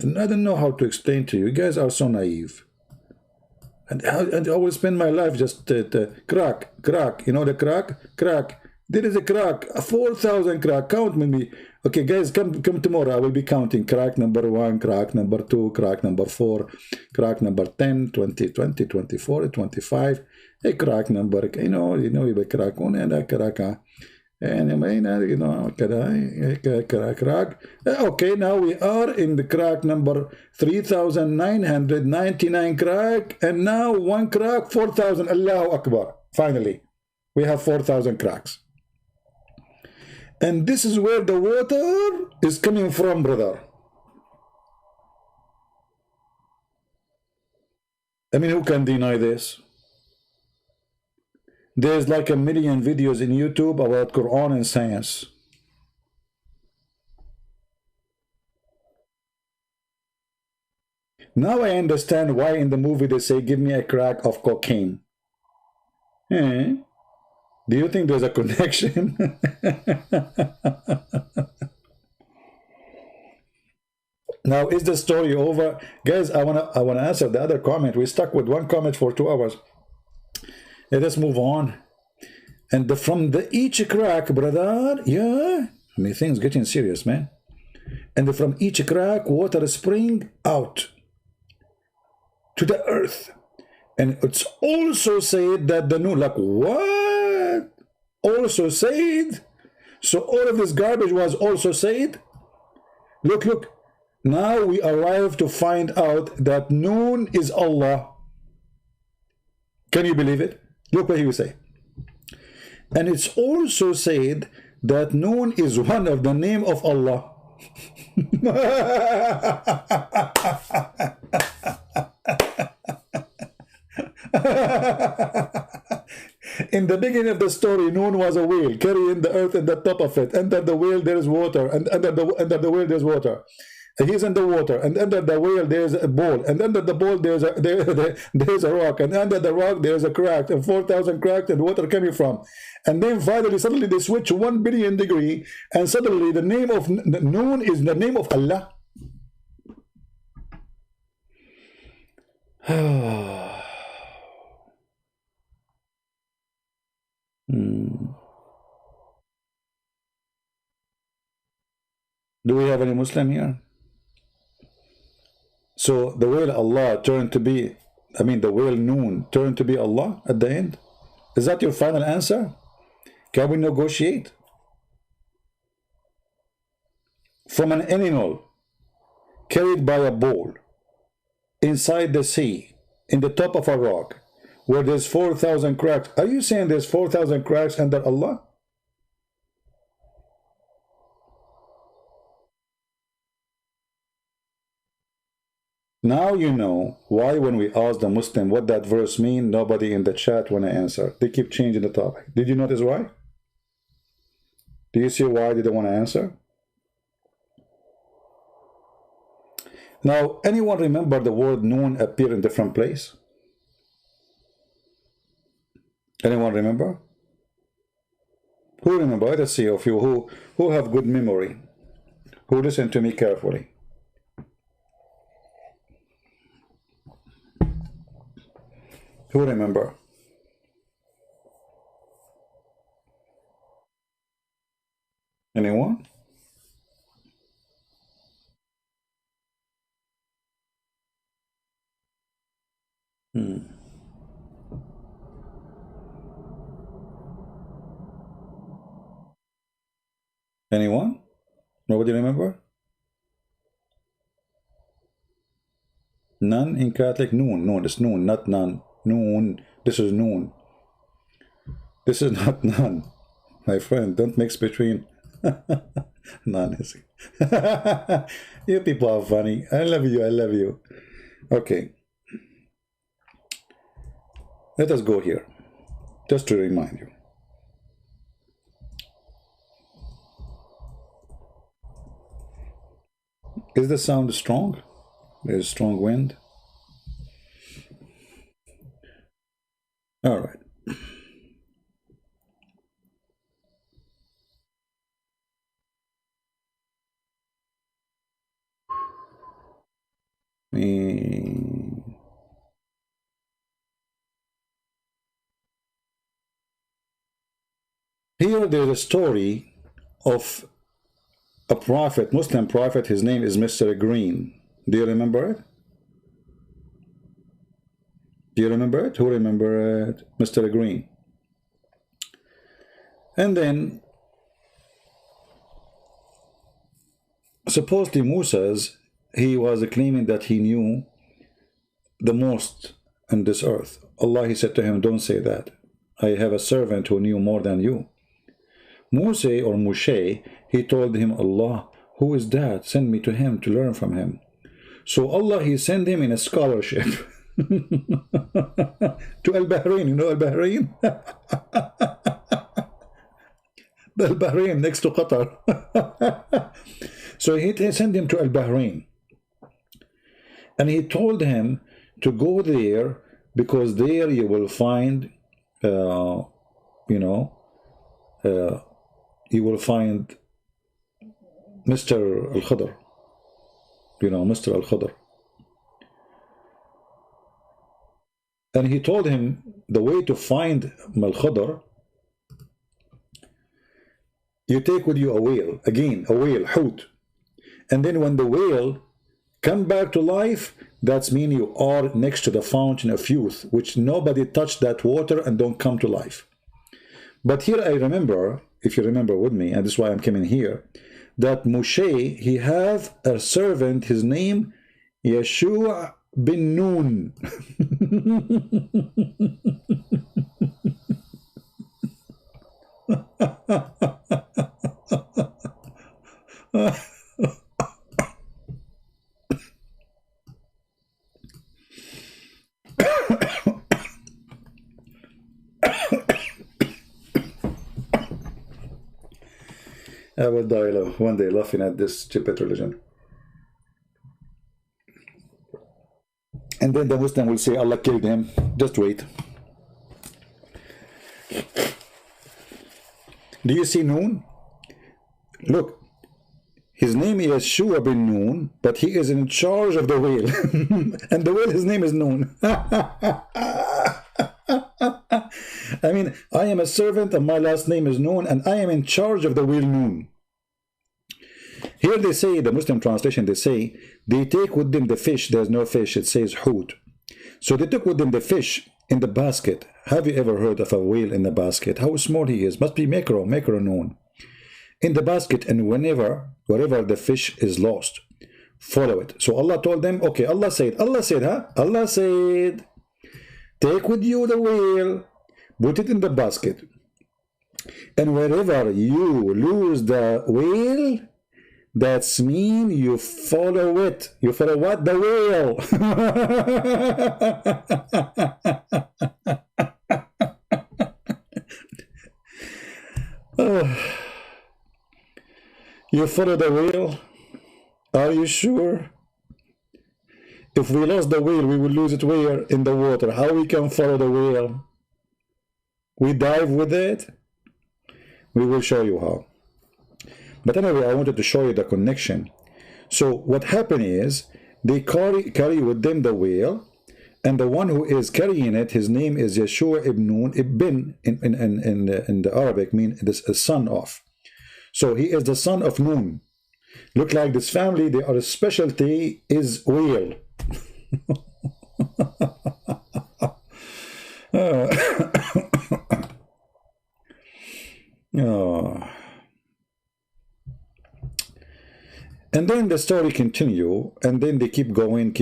I don't know how to explain to you. You guys are so naive. And I will spend my life just crack. You know the crack? Crack. There is a crack. 4,000 crack. Count with me. Okay, guys, come tomorrow. I will be counting crack number 1, crack number 2, crack number 4, crack number 10, 20, 20, 24, 25. A crack number, you will crack one and a crack. And crack. Okay, now we are in the crack number 3,999 crack, and now one crack 4,000. Allahu Akbar. Finally, we have 4,000 cracks. And this is where the water is coming from, brother. I mean, who can deny this? There's like 1 million videos in YouTube about Quran and science. Now I understand why in the movie they say, give me a crack of cocaine. Eh? Do you think there's a connection? Now, is the story over? Guys, I wanna answer the other comment. We stuck with one comment for 2 hours. Let us move on. And from each crack, brother, yeah, I mean, things getting serious, man. And from each crack, water spring out to the earth. And it's also said that the noon, like, what? Also said? So all of this garbage was also said? Look, look. Now we arrive to find out that noon is Allah. Can you believe it? Look what he will say. And it's also said that noon is one of the name of Allah. In the beginning of the story, Noon was a whale carrying the earth at the top of it. Under the whale there is water, and under the whale there's water. He's in the water, and under the whale there's a ball, and under the ball there's a rock, and under the rock there's a crack, and 4,000 cracks, and water coming from. And then finally, suddenly they switch 1 billion degree, and suddenly the name of Noon is the name of Allah. Do we have any Muslim here? So the whale Allah turned to be, I mean the whale Noon turned to be Allah at the end? Is that your final answer? Can we negotiate? From an animal carried by a bull inside the sea, in the top of a rock, where there's 4,000 cracks. Are you saying there's 4,000 cracks under Allah? Now you know why when we ask the Muslim what that verse means, nobody in the chat want to answer. They keep changing the topic. Did you notice why? Do you see why they don't want to answer? Now, anyone remember the word Noon appear in different place? Anyone remember? Who remember? Let us see of you who have good memory, who listen to me carefully. Who remember? Anyone? Anyone? Nobody remember? None in Catholic? Noon. No, it's noon, not none. Noon. This is noon. This is not none. My friend, don't mix between none. You people are funny. I love you. I love you. Okay. Let us go here. Just to remind you. Is the sound strong? There's strong wind. All right. Here there's a story of a prophet, Muslim prophet, his name is Mr. Green. Do you remember it? Do you remember it? Who remember it? Mr. Green. And then supposedly Moses, he was claiming that he knew the most on this earth. Allah, he said to him, don't say that. I have a servant who knew more than you. Moses or Moshe, he told him, Allah, who is that? Send me to him to learn from him. So Allah, he sent him in a scholarship to Al-Bahrain. You know Al-Bahrain? Al-Bahrain next to Qatar. So he sent him to Al-Bahrain. And he told him to go there because there you will find, you will find Mr. Al-Khadr. You know, Mr. Al-Khadr. And he told him the way to find Al-Khadr, you take with you a whale, again, a whale, hoot. And then when the whale come back to life, that's mean you are next to the fountain of youth, which nobody touched that water and don't come to life. But here I remember, if you remember with me, and this is why I'm coming here, that Moshe, he have a servant, his name, Yeshua bin Nun. I will die one day laughing at this stupid religion. And then the Muslim will say Allah killed him. Just wait. Do you see Noon? Look, his name is Yeshua bin Noon, but he is in charge of the whale. And the whale, his name is Noon. I mean, I am a servant and my last name is Noon, and I am in charge of the whale Noon. Here they say, the Muslim translation, they say, they take with them the fish. There's no fish, it says hoot. So they took with them the fish in the basket. Have you ever heard of a whale in the basket? How small he is. Must be macro Noon. In the basket, and wherever the fish is lost, follow it. So Allah told them, okay, Allah said, take with you the whale, put it in the basket, and wherever you lose the whale, that's mean you follow it. You follow what? The whale. You follow the whale? Are you sure? If we lost the whale, we will lose it where? In the water. How we can follow the whale? We dive with it? We will show you how. But anyway, I wanted to show you the connection. So what happened is, they carry with them the whale, and the one who is carrying it, his name is Yeshua ibn Nun. Ibn in the Arabic means this a son of. So he is the son of Nun. Look like this family, their specialty is whale. Oh. And then the story continue, and then they keep going,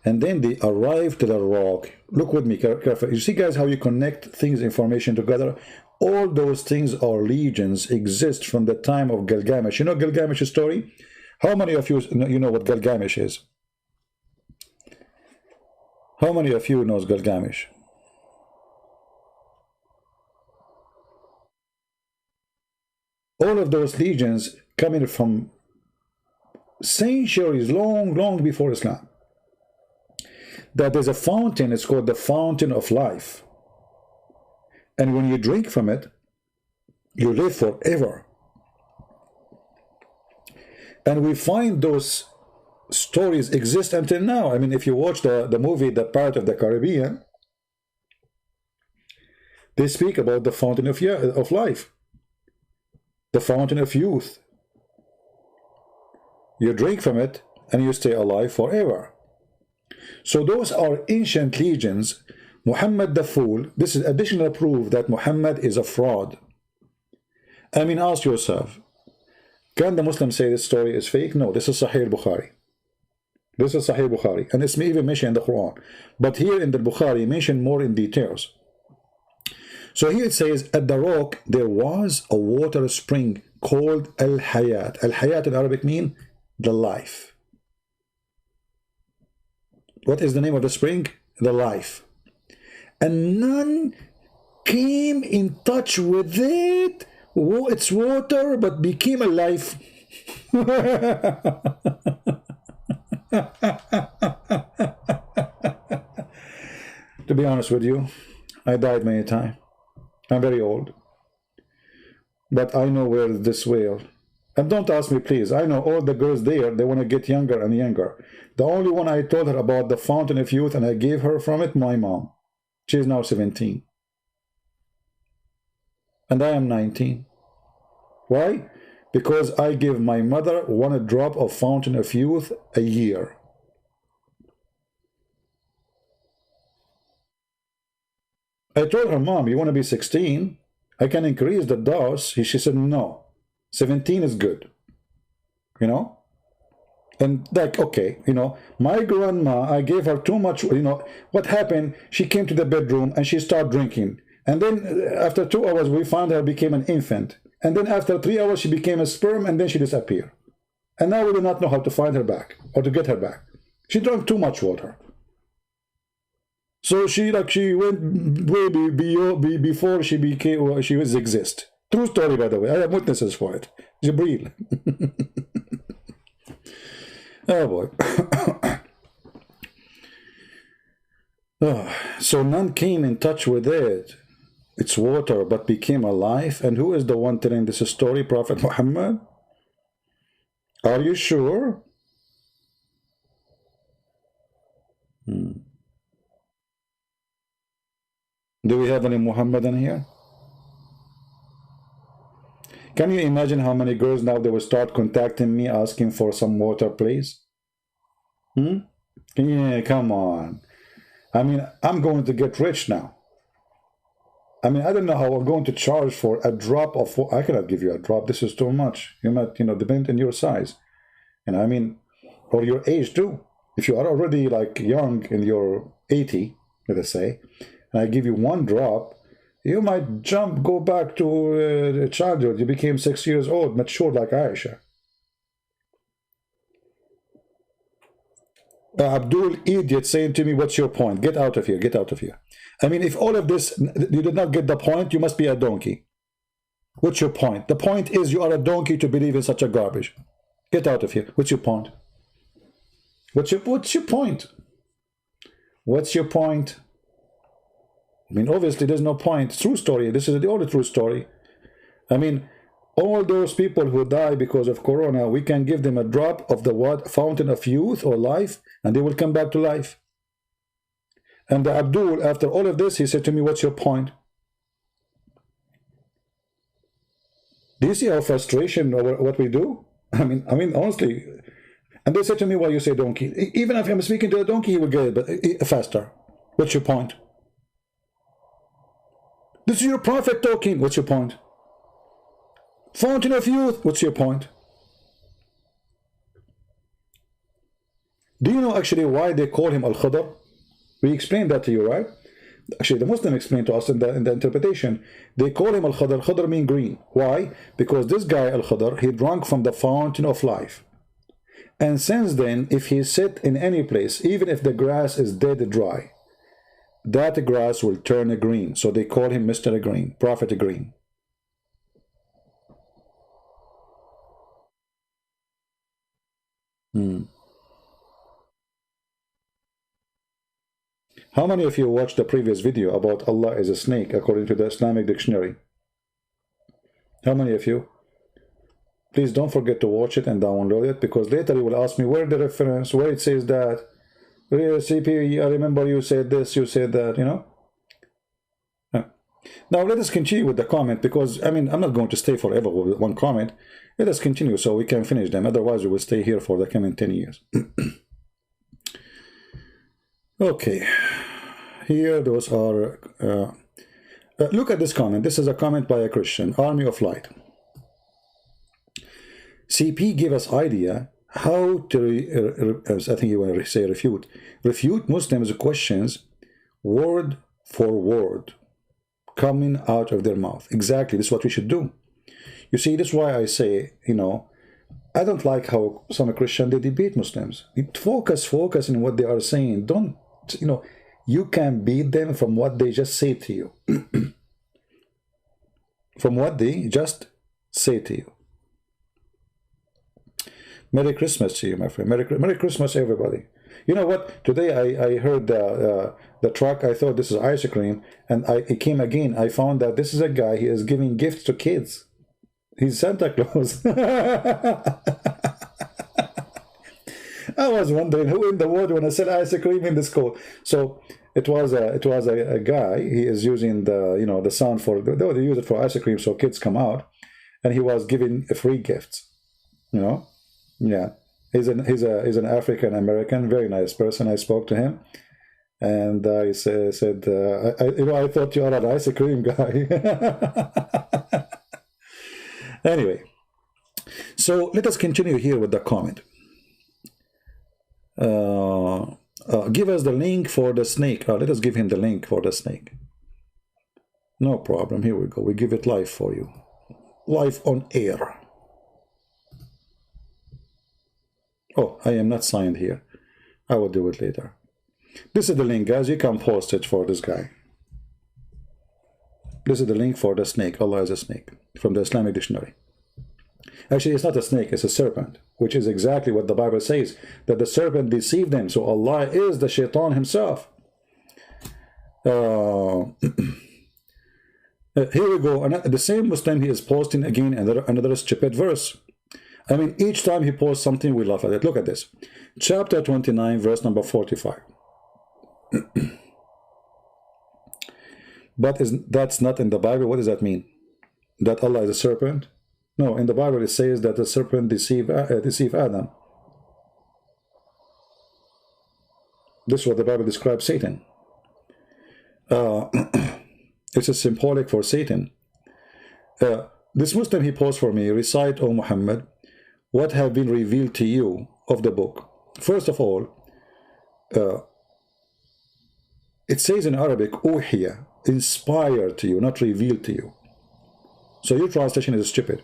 and then they arrive to the rock. Look with me carefully. You see, guys, how you connect things, information together? All those things or legions exist from the time of Gilgamesh. You know Gilgamesh's story? How many of you know what Gilgamesh is? How many of you knows Gilgamesh? All of those legions coming from centuries, long before Islam. That there's a fountain, it's called the fountain of life. And when you drink from it, you live forever. And we find those stories exist until now. I mean, if you watch the movie, The Pirate of the Caribbean, they speak about the fountain of life, the fountain of youth, You drink from it and you stay alive forever. So those are ancient legends. Muhammad the Fool, this is additional proof that Muhammad is a fraud. I mean, ask yourself, can the Muslims say this story is fake? No, this is Sahih Bukhari. This is Sahih Bukhari, and it's even mentioned in the Quran. But here in the Bukhari, mentioned more in details. So here it says, at the rock there was a water spring called Al-Hayat. Al-Hayat in Arabic means the life. What is the name of the spring? The life. And none came in touch with it, its water, but became alive. To be honest with you, I died many times. I'm very old. But I know where this whale. And don't ask me, please. I know all the girls there, they want to get younger and younger. The only one I told her about the fountain of youth and I gave her from it, my mom. She is now 17. And I am 19. Why? Because I give my mother 1 drop of fountain of youth a year. I told her, Mom, you want to be 16? I can increase the dose. She said, no, 17 is good. You know? And like, okay, you know, my grandma, I gave her too much, you know, what happened? She came to the bedroom and she started drinking. And then after 2 hours, we found her became an infant. And then after 3 hours, she became a sperm and then she disappeared. And now we do not know how to find her back or to get her back. She drank too much water. So she went way before she became, she was exist. True story, by the way. I have witnesses for it. Jibreel. Oh boy. Oh, so none came in touch with it, its water, but became alive. And who is the one telling this story? Prophet Muhammad? Are you sure? Do we have any Muhammadan here? Can you imagine how many girls now they will start contacting me asking for some water, please? Yeah, come on. I mean, I'm going to get rich now. I mean, I don't know how I'm going to charge for a drop of water. I cannot give you a drop. This is too much. You might, you know, depend on your size. And I mean, or your age too. If you are already like young in your 80, let us say, and I give you 1 drop, you might go back to childhood. You became 6 years old, mature like Aisha. Abdul idiot saying to me, what's your point? Get out of here, get out of here. I mean, if all of this, you did not get the point, you must be a donkey. What's your point? The point is you are a donkey to believe in such a garbage. Get out of here. What's your point? What's your point? What's your point? I mean, obviously there's no point. True story. This is the only true story. I mean, all those people who die because of corona, we can give them a drop of the what? Fountain of youth or life, and they will come back to life. And the Abdul, after all of this, he said to me, what's your point? Do you see our frustration over what we do? I mean, honestly. And they said to me, why you say donkey? Even if I'm speaking to a donkey, he will get it, but faster. What's your point? This is your prophet talking. What's your point? Fountain of youth. What's your point? Do you know actually why they call him Al-Khadr? We explained that to you, right? Actually, the Muslim explained to us in the interpretation. They call him Al-Khadr. Khadr means green. Why? Because this guy, Al-Khadr, he drank from the fountain of life. And since then, if he sit in any place, even if the grass is dead dry, that grass will turn green. So they call him Mr. Green, Prophet Green. How many of you watched the previous video about Allah is a snake according to the Islamic dictionary? How many of you? Please don't forget to watch it and download it, because later you will ask me where the reference, where it says that. CP, I remember you said this, you said that, you know? Now let us continue with the comment, because I mean I'm not going to stay forever with one comment. Let us continue so we can finish them. Otherwise, we will stay here for the coming 10 years. Okay, here those are. Look at this comment. This is a comment by a Christian, Army of Light. CP give us idea how to, I think you want to say refute Muslims' questions word for word coming out of their mouth. Exactly, this is what we should do. You see, this is why I say, you know, I don't like how some Christians, they debate Muslims. Focus on what they are saying. Don't, you know, you can beat them from what they just say to you. From what they just say to you. Merry Christmas to you, my friend. Merry Christmas, everybody. You know what? Today I heard the truck. I thought this is ice cream, and it came again. I found that this is a guy. He is giving gifts to kids. He's Santa Claus. I was wondering who in the world when I said ice cream in the school. So it was a guy. He is using the the sound for they use it for ice cream, so kids come out, and he was giving free gifts. Yeah, he's an African American, very nice person. I spoke to him, and I said, I thought you are an ice cream guy. Anyway, so let us continue here with the comment. Give us the link for the snake. Let us give him the link for the snake. No problem. Here we go. We give it live for you. Live on air. Oh, I am not signed here. I will do it later. This is the link, guys. You can post it for this guy. This is the link for the snake. Allah is a snake from the Islamic dictionary. Actually, it's not a snake, it's a serpent, which is exactly what the Bible says, that the serpent deceived them. So Allah is the shaitan himself. Here we go. And the same Muslim, he is posting again another stupid verse. I mean, each time he posts something, we laugh at it. Look at this. Chapter 29, verse number 45. But that's not in the Bible. What does that mean? That Allah is a serpent? No, in the Bible it says that the serpent deceived Adam. This is what the Bible describes Satan. It's a symbolic for Satan. This Muslim, he posed for me, recite, O Muhammad, what have been revealed to you of the book. First of all, it says in Arabic, uhiya, inspired to you, not revealed to you. So your translation is stupid.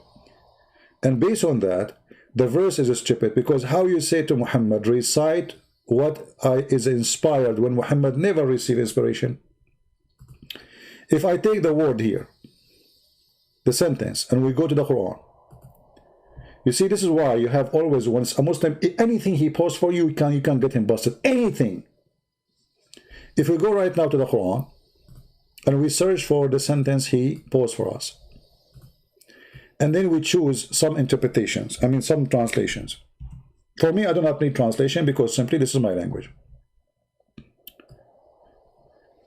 And based on that, the verse is stupid, because how you say to Muhammad, recite what is inspired, when Muhammad never received inspiration? If I take the word here, the sentence, and we go to the Quran, you see, this is why you have always, once a Muslim, anything he posts for you, you can get him busted. Anything. If we go right now to the Quran, and we search for the sentence he posts for us, and then we choose some interpretations, I mean some translations. For me, I do not need translation, because simply this is my language.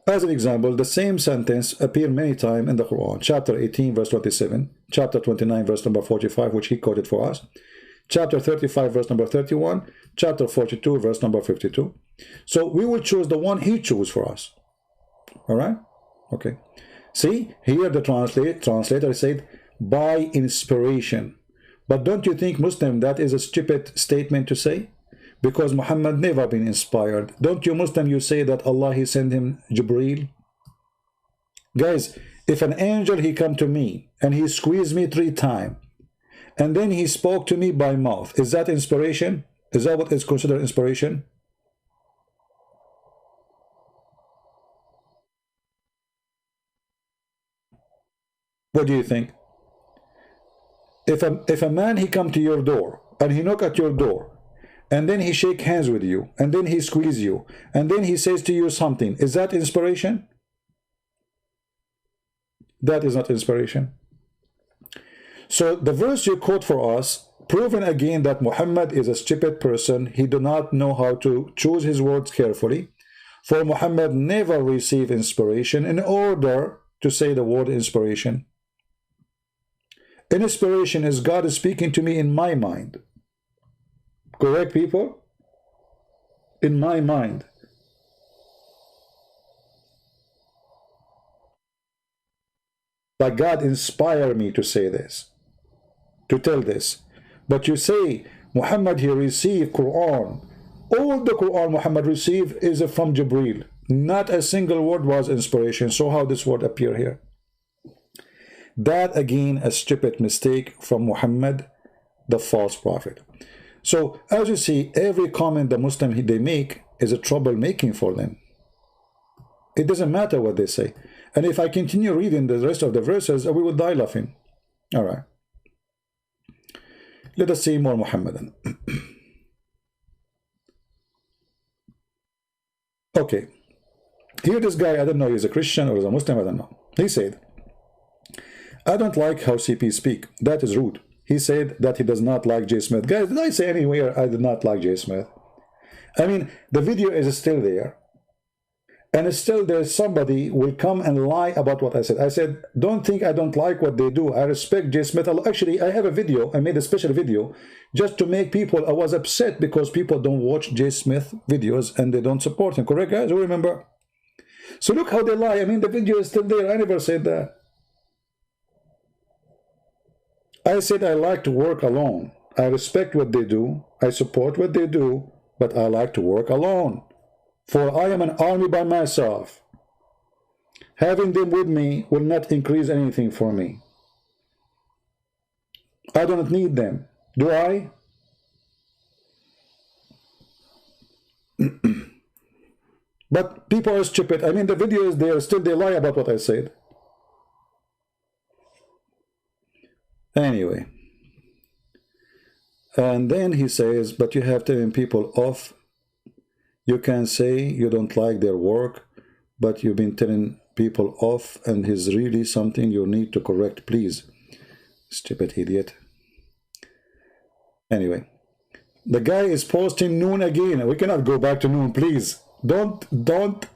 As an example, the same sentence appeared many times in the Quran. Chapter 18, verse 27. Chapter 29, verse number 45, which he quoted for us. Chapter 35, verse number 31. Chapter 42, verse number 52. So we will choose the one he chose for us. All right? Okay. See, here the translator said, by inspiration. But don't you think, Muslim, that is a stupid statement to say? Because Muhammad never been inspired. Don't you, Muslim, you say that Allah, he sent him Jibreel? Guys, if an angel, he come to me and he squeezed me 3 times, and then he spoke to me by mouth, is that inspiration? Is that what is considered inspiration? What do you think? If a man, he come to your door and he knock at your door, and then he shake hands with you, and then he squeeze you, and then he says to you something, is that inspiration? That is not inspiration. So the verse you quote for us, proving again that Muhammad is a stupid person. He do not know how to choose his words carefully. For Muhammad never received inspiration in order to say the word inspiration? Inspiration is God is speaking to me in my mind. Correct, people? In my mind. But God inspired me to say this, to tell this. But you say, Muhammad, he received Quran. All the Quran Muhammad received is from Jibreel. Not a single word was inspiration. So how this word appear here? That again a stupid mistake from Muhammad, the false prophet. So as you see, every comment the Muslim they make is a troublemaking for them. It doesn't matter what they say. And if I continue reading the rest of the verses, we will die laughing. All right. Let us see more Muhammadan. Okay. Here this guy, I don't know, he's a Christian or he's a Muslim, I don't know. He said, I don't like how CP speak. That is rude. He said that he does not like J. Smith. Guys, did I say anywhere I did not like J. Smith? I mean, the video is still there. And still there's somebody will come and lie about what I said. I said, don't think I don't like what they do. I respect J. Smith. Actually, I have a video. I made a special video just to make people, I was upset because people don't watch J. Smith videos and they don't support him. Correct, guys? You remember? So look how they lie. I mean, the video is still there. I never said that. I said I like to work alone. I respect what they do. I support what they do, but I like to work alone. For I am an army by myself. Having them with me will not increase anything for me. I don't need them. Do I? But people are stupid. I mean, the video is there. Still, they lie about what I said. Anyway. And then he says, but you have telling people off. You can say you don't like their work, but you've been telling people off, and it's really something you need to correct, please. Stupid idiot. Anyway, the guy is posting noon again. We cannot go back to noon, please. Don't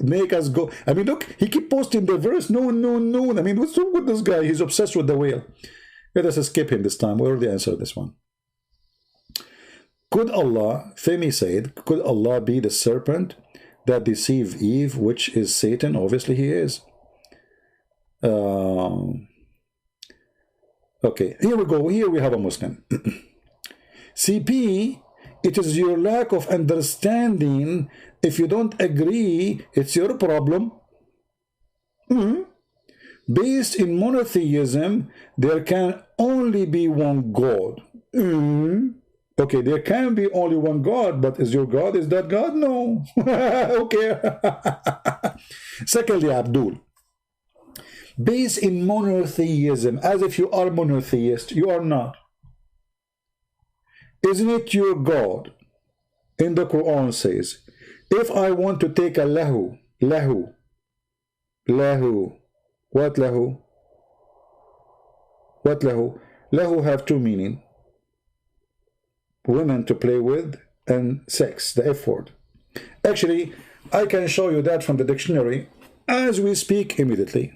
make us go. I mean, look, he keep posting the verse noon, noon, noon. I mean, what's wrong with this guy? He's obsessed with the whale. Let us skip him this time. We already answered this one. Could Allah, Femi said, could Allah be the serpent that deceived Eve, which is Satan? Obviously he is. Okay, here we go. Here we have a Muslim. CP, it is your lack of understanding. If you don't agree, it's your problem. Based in monotheism, there can only be one God. Okay, there can be only one God, but is your God, is that God? No. Okay. Secondly, Abdul, based in monotheism, as if you are monotheist, you are not. Isn't it your God? In the Quran says, if I want to take a lahu, what lahu? What lahu? Lahu have two meanings. Women to play with and sex, the F word. Actually, I can show you that from the dictionary as we speak immediately.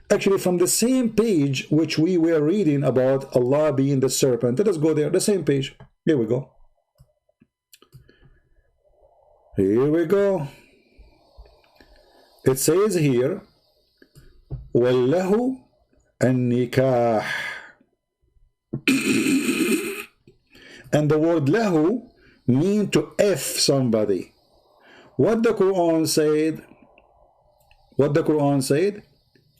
Actually, from the same page which we were reading about Allah being the serpent. Let us go there, the same page. Here we go. Here we go. It says here, وَاللَّهُ النِّكَاحِ. And the word lahu mean to F somebody. What the Quran said? What the Quran said?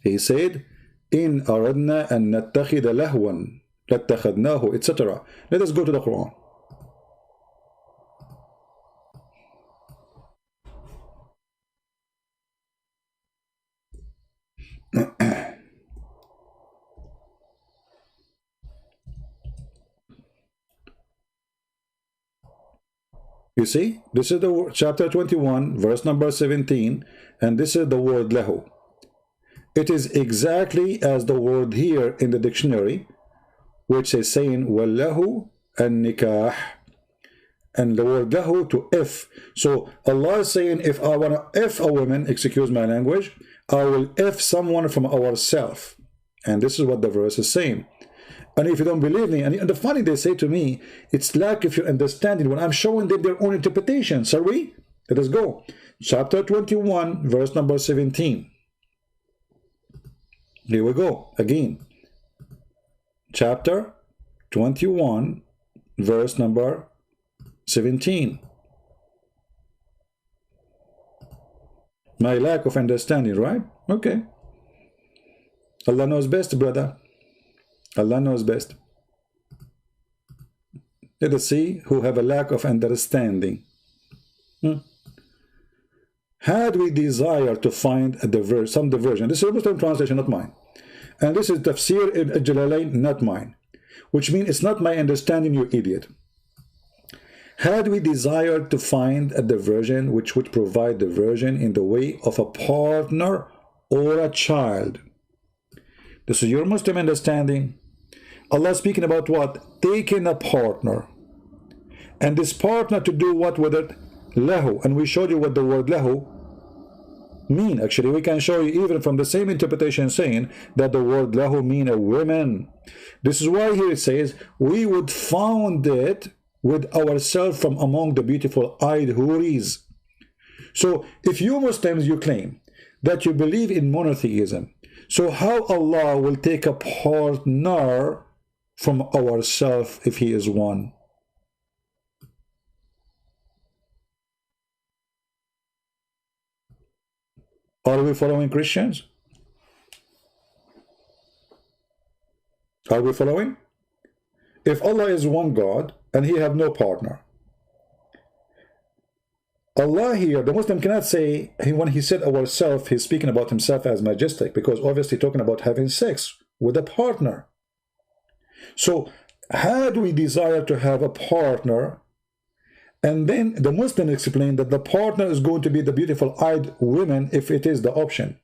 He said, in aradna an nattakhida lahwan lattakhadnahu, etc. Let us go to the Quran. You see, this is the chapter 21, verse number 17, and this is the word lahu. It is exactly as the word here in the dictionary, which is saying wallahu and nikah, and the word lahu to F. So Allah is saying, if I want to F a woman, excuse my language, I will if someone from ourself. And this is what the verse is saying. And if you don't believe me, and the funny they say to me, it's lack of your understanding when I'm showing them their own interpretation. Shall we? Let us go. Chapter 21, verse number 17. Here we go again. Chapter 21, verse number 17. My lack of understanding, right? Okay. Allah knows best, brother. Allah knows best. Let us see who have a lack of understanding. Had we desire to find some diversion, this is a Muslim translation, not mine. And this is Tafsir al-Jalalain, not mine. Which means it's not my understanding, you idiot. Had we desired to find a diversion which would provide diversion in the way of a partner or a child. This is your Muslim understanding. Allah speaking about what? Taking a partner. And this partner to do what with it? Lahu. And we showed you what the word lahu mean. Actually, we can show you even from the same interpretation saying that the word lahu mean a woman. This is why here it says, we would found it with ourselves from among the beautiful eyed houris. So if you Muslims, you claim that you believe in monotheism, so how Allah will take a partner from ourselves if he is one? Are we following Christians? Are we following? If Allah is one God and he have no partner, Allah here, the Muslim cannot say, when he said ourself, he's speaking about himself as majestic, because obviously talking about having sex with a partner. So had we desire to have a partner, and then the Muslim explained that the partner is going to be the beautiful eyed women if it is the option.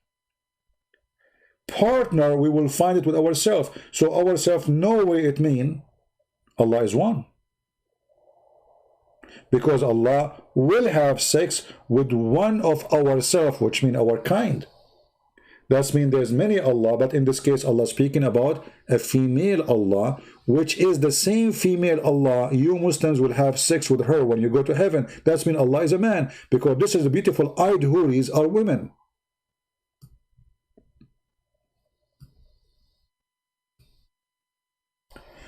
Partner, we will find it with ourselves. So ourselves, no way it mean Allah is one. Because Allah will have sex with one of ourselves, which means our kind. That means there's many Allah, but in this case Allah speaking about a female Allah, which is the same female Allah you Muslims will have sex with her when you go to heaven. That means Allah is a man, because this is the beautiful eyed houris are women.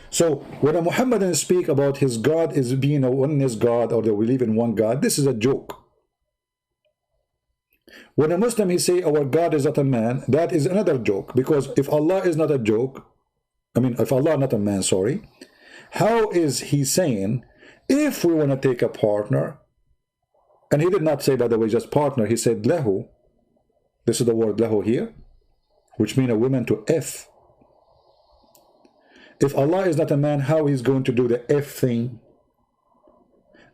So when a Muhammadan speak about his God is being a oneness God, or they believe in one God, this is a joke. When a Muslim he say our God is not a man, that is another joke, because if Allah is not a joke, if Allah not a man, sorry, how is he saying if we want to take a partner? And he did not say, by the way, just partner, he said lahu. This is the word lahu here, which means a woman to F. If Allah is not a man, how he's going to do the F thing?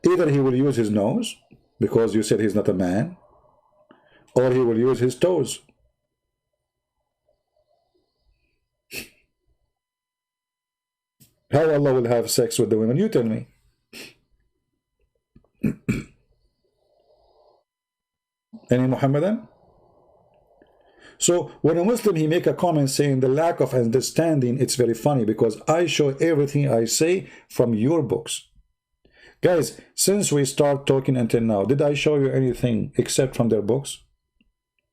Either he will use his nose, because you said he's not a man, or he will use his toes. How Allah will have sex with the women? You tell me. Any Muhammadan? So when a Muslim he make a comment saying the lack of understanding, it's very funny, because I show everything I say from your books. Guys, since we start talking until now, did I show you anything except from their books?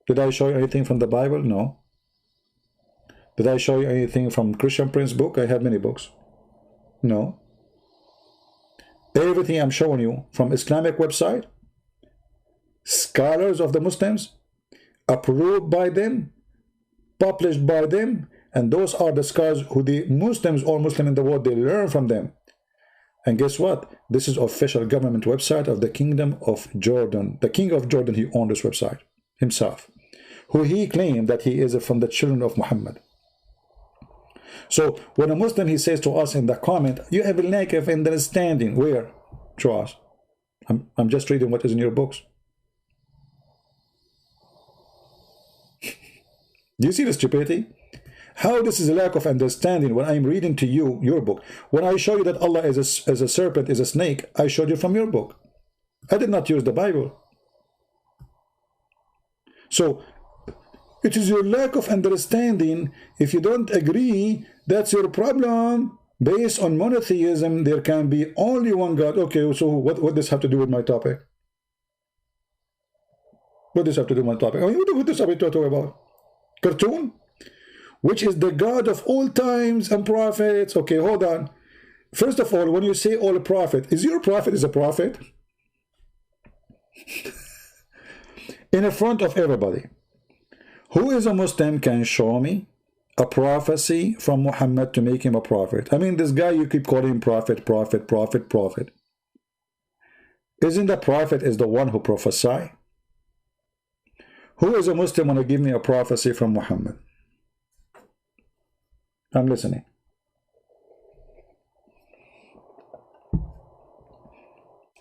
Did I show you anything from the Bible? No. Did I show you anything from Christian Prince book? I have many books. No. Everything I'm showing you from Islamic website, scholars of the Muslims, approved by them, published by them, and those are the scholars who the Muslims or Muslim in the world, they learn from them. And guess what? This is official government website of the Kingdom of Jordan. The King of Jordan, he owned this website himself, who he claimed that he is from the children of Muhammad. So when a Muslim he says to us in the comment, you have a lack of understanding, where? Show us. I'm just reading what is in your books. Do you see the stupidity? How this is a lack of understanding when I'm reading to you your book. When I show you that Allah is a serpent, is a snake, I showed you from your book. I did not use the Bible. So It is your lack of understanding. If you don't agree, that's your problem. Based on monotheism, there can be only one God. Okay, so what does this have to do with my topic? What does this have to do with my topic? I mean, what does this have to talk about? Cartoon? Which is the God of all times and prophets. Okay, hold on. First of all, when you say all prophet, is your prophet is a prophet? In front of everybody. Who is a Muslim can show me a prophecy from Muhammad to make him a prophet? I mean, this guy you keep calling him prophet, prophet, prophet, prophet. Isn't the prophet is the one who prophesy? Who is a Muslim want to give me a prophecy from Muhammad? I'm listening.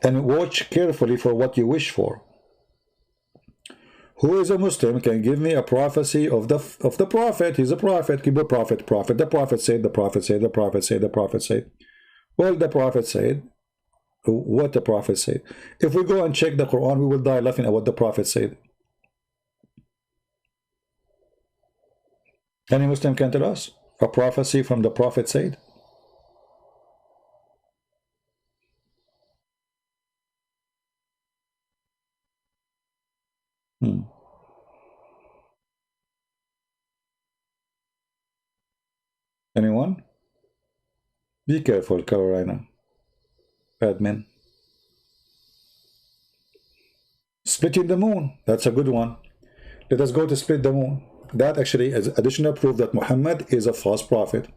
And watch carefully for what you wish for. Who is a Muslim can give me a prophecy of the prophet? He's a prophet. Keep a prophet, prophet. The prophet said, the prophet said, the prophet said, the prophet said. Well, the prophet said what the prophet said. If we go and check the Quran, we will die laughing at what the prophet said. Any Muslim can tell us a prophecy from the prophet said? Anyone? Be careful, Carolina. Admin. Splitting the moon. That's a good one. Let us go to split the moon. That actually is additional proof that Muhammad is a false prophet.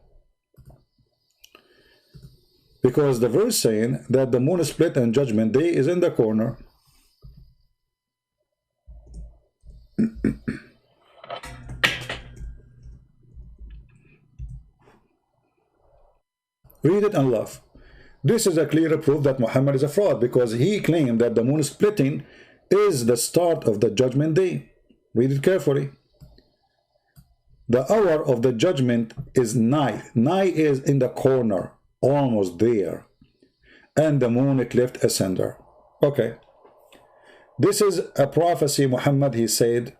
Because the verse saying that the moon is split and judgment day is in the corner. Read it and laugh. This is a clear proof that Muhammad is a fraud because he claimed that the moon splitting is the start of the judgment day. Read it carefully. The hour of the judgment is nigh. Nigh is in the corner, almost there. And the moon cleft asunder. Okay. This is a prophecy Muhammad, he said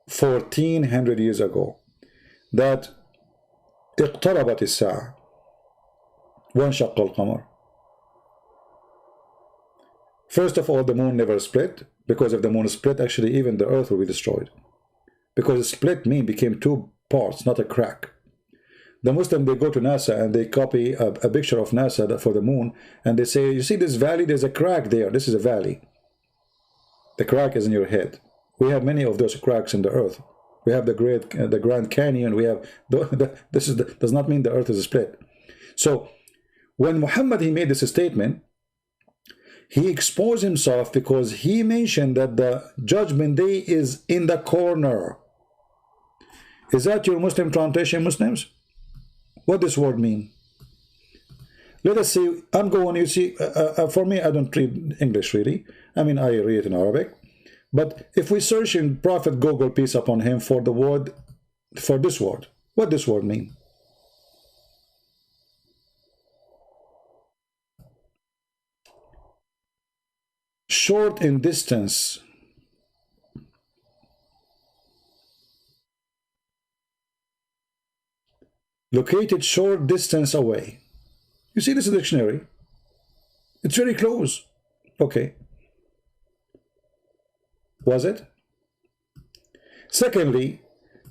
1400 years ago that اقتربت الساعة وانشق القمر. First of all, the moon never split, because if the moon split, actually even the earth will be destroyed. Because split mean became two parts, not a crack. The Muslim, they go to NASA and they copy a picture of NASA for the moon, and they say, you see this valley, there's a crack there. This is a valley. The crack is in your head. We have many of those cracks in the earth. We have the Grand Canyon. We have does not mean the earth is split. So when Muhammad he made this statement, he exposed himself because he mentioned that the judgment day is in the corner. Is that your Muslim translation, Muslims? What does this word mean? Let us see. I'm going. You see, for me, I don't read English really. I mean, I read it in Arabic. But if we search in Prophet Google, peace upon him, for the word, for this word, what does this word mean? Short in distance. Located short distance away. You see, this is a dictionary. It's very close. Okay. Was it? Secondly,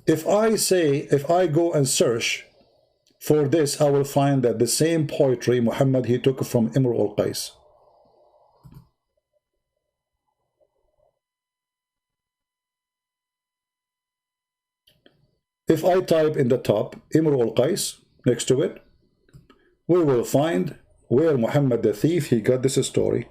if I go and search for this, I will find that the same poetry Muhammad he took from Imr al-Qais. If I type in the top Imr al-Qais next to it, we will find where Muhammad the thief he got this story.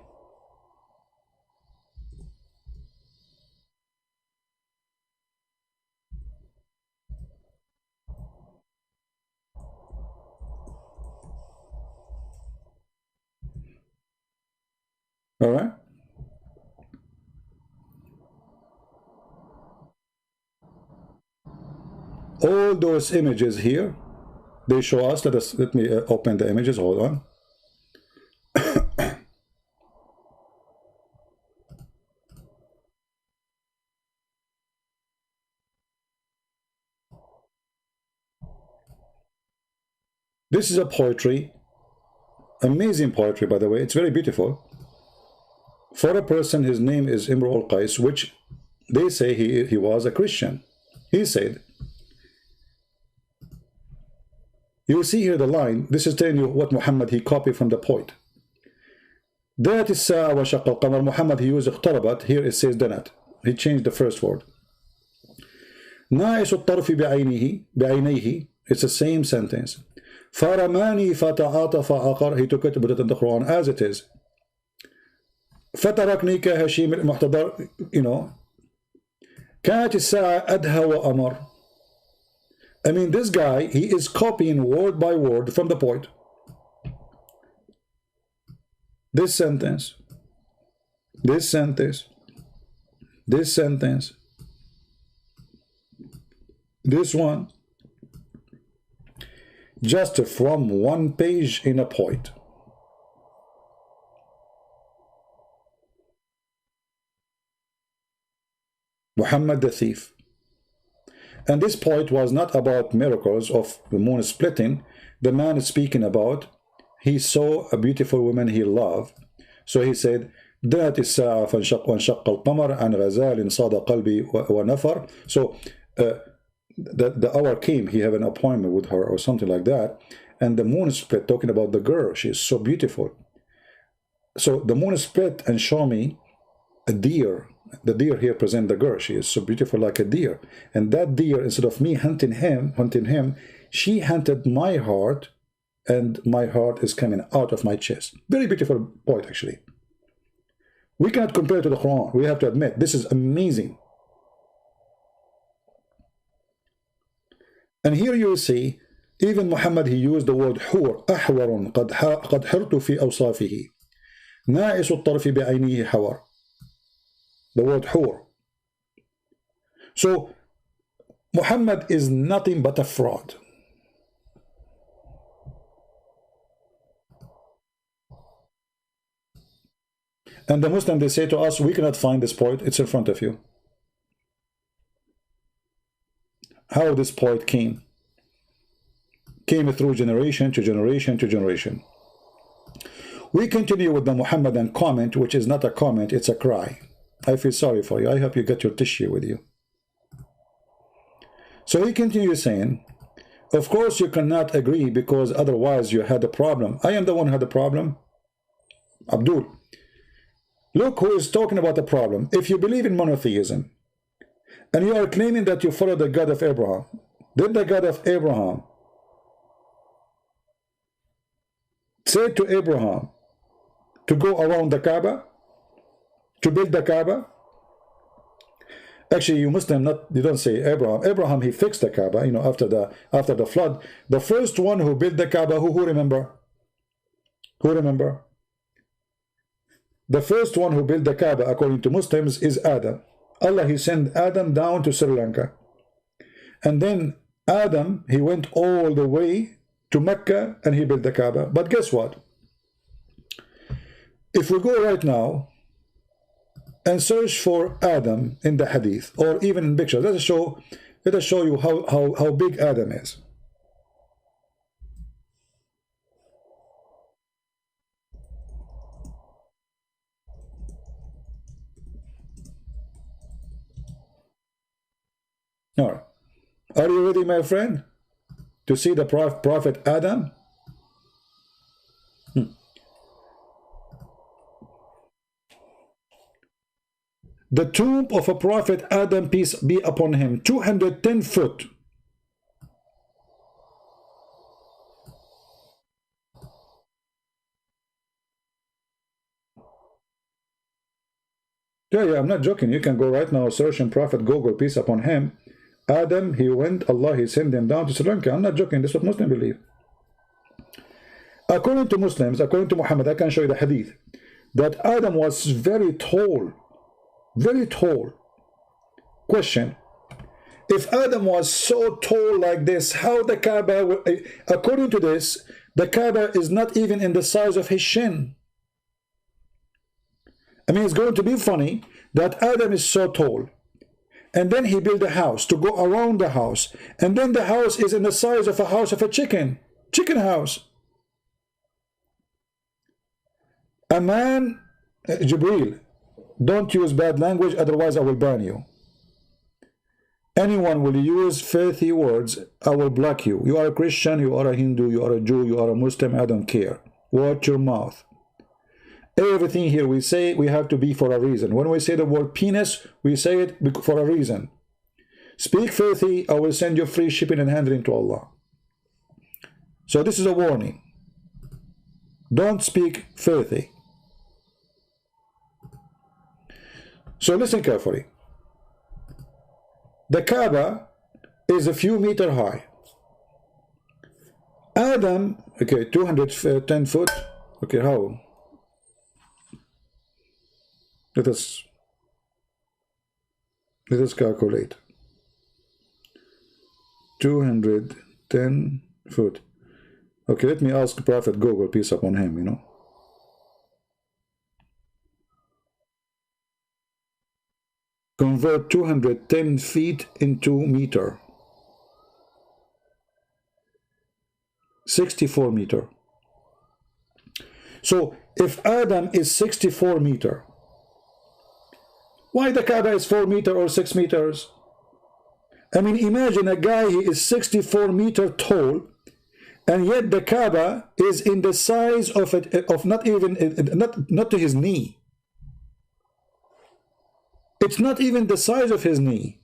All right. All those images here, they show us. Let me open the images. Hold on. This is a poetry, amazing poetry, by the way. It's very beautiful. For a person, his name is Imru al-Qais, which they say he was a Christian. He said, you will see here the line. This is telling you what Muhammad, he copied from the poet. That is Sa'a wa shaqqa al-qamar. Muhammad, he used اقتربت. Here it says danat. He changed the first word. ناعس الطرف بعينيه. It's the same sentence. فرماني فتعاطف عقر. He took it, put it in the Quran as it is. فتركني كهشيم المحتضر. You know. كانت الساعة أدهى وأمر. I mean, this guy, he is copying word by word from the poet. This sentence, this sentence, this sentence, this one, just from one page in a poet. Muhammad the thief. And this point was not about miracles of the moon splitting. The man is speaking about, he saw a beautiful woman he loved. So he said, دَاتِ السَّاعَ فَانْشَقَّ الْقَمَرَ عَنْ غَزَالٍ صَادَ قَلْبِي وَنَفَرْ. So the hour came, he had an appointment with her or something like that. And the moon split, talking about the girl. She is so beautiful. So the moon split and show me a deer. The deer here present the girl. She is so beautiful like a deer. And that deer, instead of me hunting him, she hunted my heart, and my heart is coming out of my chest. Very beautiful point, actually. We cannot compare to the Quran. We have to admit, this is amazing. And here you see, even Muhammad, he used the word حور. أحور قد حرت في أوصافه. ناعس الطرف بعينيه حور. The word hur. So Muhammad is nothing but a fraud. And the Muslims, they say to us, we cannot find this poet. It's in front of you. How this poet came through generation to generation to generation. We continue with the Muhammadan comment, which is not a comment, it's a cry. I feel sorry for you. I hope you get your tissue with you. So he continues saying, of course you cannot agree because otherwise you had a problem. I am the one who had a problem. Abdul. Look who is talking about the problem. If you believe in monotheism and you are claiming that you follow the God of Abraham, did the God of Abraham say to Abraham to go around the Kaaba? To build the Kaaba? Actually, you Muslim, you don't say Abraham. Abraham, he fixed the Kaaba, you know, after the flood. The first one who built the Kaaba, who remember? Who remember? The first one who built the Kaaba, according to Muslims, is Adam. Allah, he sent Adam down to Sri Lanka. And then Adam, he went all the way to Mecca and he built the Kaaba. But guess what? If we go right now and search for Adam in the hadith or even in pictures, let us show you how big Adam is. All right. Are you ready, my friend, to see the prophet Adam? The tomb of a prophet Adam, peace be upon him, 210 foot. Yeah, I'm not joking. You can go right now, search in Prophet Google, peace upon him. Adam, he went, Allah, he sent him down to Sri Lanka. I'm not joking. This is what Muslims believe. According to Muslims, according to Muhammad, I can show you the hadith, that Adam was very tall. Very tall. Question. If Adam was so tall like this, how the Kaaba, according to this, the Kaaba is not even in the size of his shin. I mean, it's going to be funny that Adam is so tall. And then he built a house to go around the house. And then the house is in the size of a house of a chicken. Chicken house. A man, Jibril, don't use bad language, otherwise I will ban you. Anyone will use filthy words, I will block you. You are a Christian, you are a Hindu, you are a Jew, you are a Muslim, I don't care. Watch your mouth. Everything here we say, we have to be for a reason. When we say the word penis, we say it for a reason. Speak filthy, I will send you free shipping and handling to Allah. So this is a warning. Don't speak filthy. So listen carefully. The Kaaba is a few meters high. Adam, okay, 210 foot. Okay, how? Let us calculate. 210 foot. Okay, let me ask Prophet Google, peace upon him, you know. Convert 210 feet into meter. 64 meter. So if Adam is 64 meter, why the Kaaba is 4 meter or 6 meters? I mean, imagine a guy, he is 64 meter tall, and yet the Kaaba is in the size of it, of not to his knee. It's not even the size of his knee.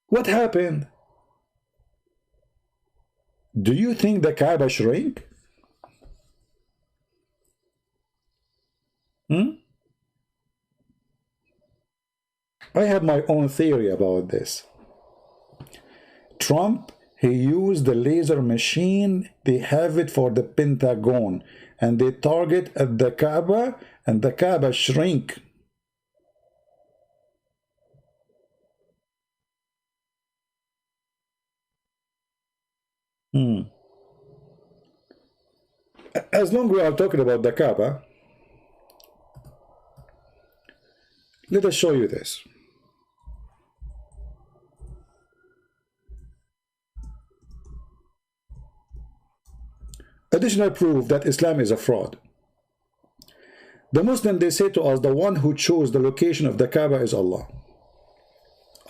What happened? Do you think the Kaaba shrank? I have my own theory about this. Trump, he used the laser machine, they have it for the Pentagon, and they target at the Kaaba, and the Kaaba shrink. As long as we are talking about the Kaaba, let us show you this. Additional proof that Islam is a fraud. The Muslim, they say to us, the one who chose the location of the Kaaba is Allah.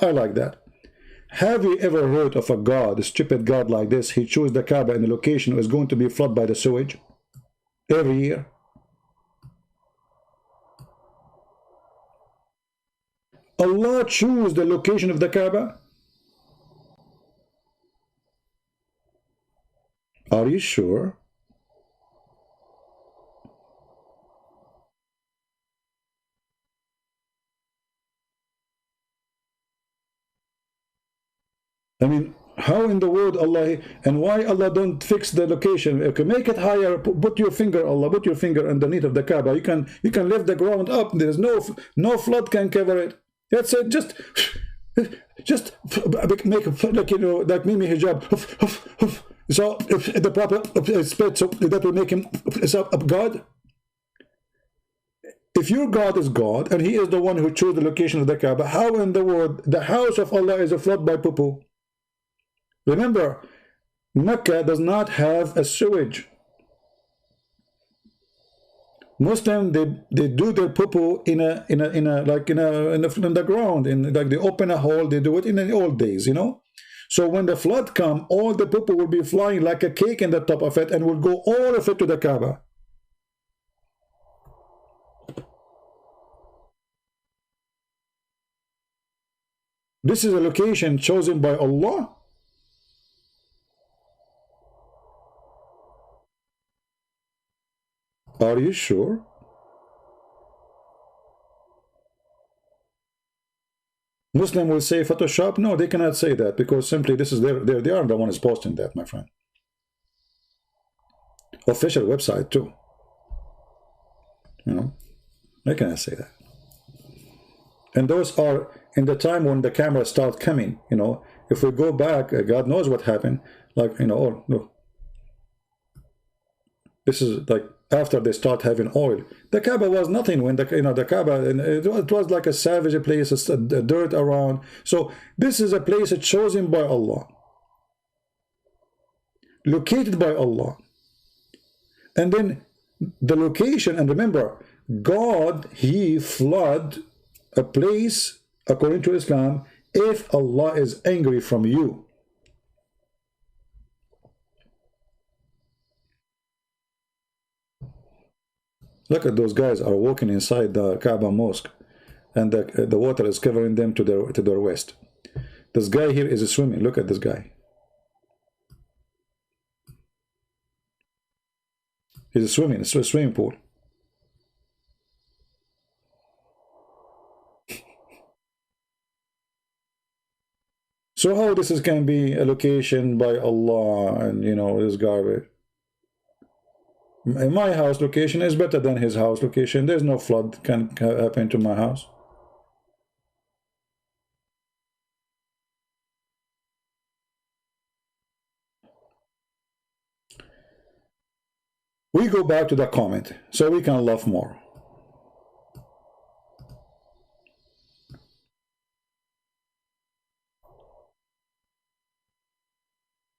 I like that. Have you ever heard of a God, a stupid God like this? He chose the Kaaba and the location is going to be flooded by the sewage every year. Allah chose the location of the Kaaba? Are you sure? I mean, how in the world Allah, and why Allah don't fix the location? Okay, make it higher, put your finger, Allah, put your finger underneath of the Kaaba. You can lift the ground up. There is no flood can cover it. That's it. Just make like, you know, like Mimi hijab. So if the proper split, so that will make him a God. If your God is God and He is the one who chose the location of the Kaaba, how in the world the house of Allah is flooded by poo-poo? Remember, Mecca does not have a sewage. Muslim, they do their poo-poo in the ground, like they open a hole. They do it in the old days, you know. So when the flood come, all the poo-poo will be flying like a cake in the top of it, and will go all of it to the Kaaba. This is a location chosen by Allah. Are you sure? Muslim will say Photoshop. No, they cannot say that, because simply this is they are the one who's posting that, my friend. Official website too. You know, they cannot say that. And those are in the time when the cameras start coming. You know, if we go back, God knows what happened. Like, you know, oh no, this is like after they start having oil. The Kaaba was nothing when the Kaaba, it was like a savage place, dirt around. So this is a place chosen by Allah, located by Allah. And then the location, and remember, God, he flood a place according to Islam if Allah is angry from you. Look at those guys are walking inside the Kaaba mosque, and the water is covering them to their waist. This guy here is swimming. Look at this guy. He's swimming. It's a swimming pool. So how this can be a location by Allah, and this garbage? My house location is better than his house location. There's no flood can happen to my house. We go back to the comment so we can laugh more.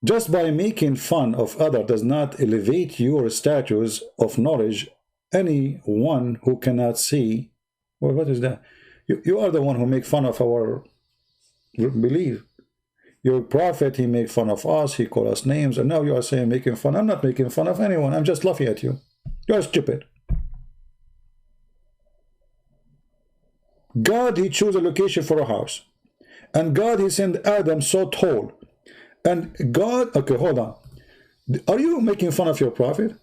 Just by making fun of others does not elevate your status of knowledge. Anyone who cannot see, well, what is that? You are the one who make fun of our belief. Your prophet, he made fun of us, he called us names, and now you are saying making fun. I'm not making fun of anyone. I'm just laughing at you. You're stupid. God, he chose a location for a house. And God, he sent Adam so tall. And God, okay, hold on. Are you making fun of your prophet?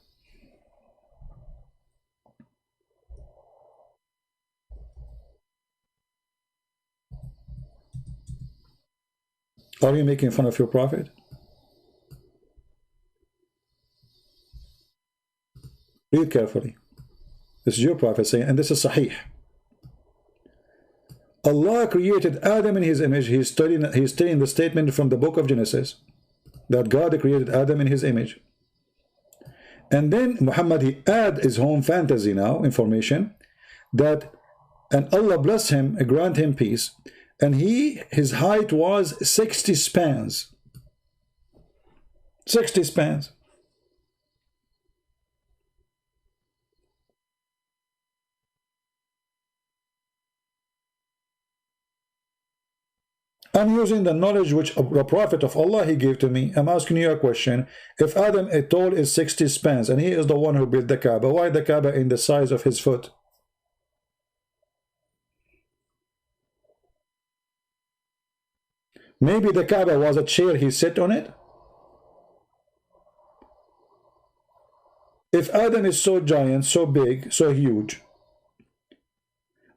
Are you making fun of your prophet? Read carefully. This is your prophet saying, and this is Sahih. Allah created Adam in his image. He's studying the statement from the book of Genesis that God created Adam in his image. And then Muhammad, he add his own fantasy now, information, that, and Allah bless him, grant him peace, and his height was 60 spans. 60 spans. I'm using the knowledge which the Prophet of Allah he gave to me. I'm asking you a question. If Adam tall is 60 spans and he is the one who built the Kaaba, why the Kaaba in the size of his foot? Maybe the Kaaba was a chair he sat on it? If Adam is so giant, so big, so huge,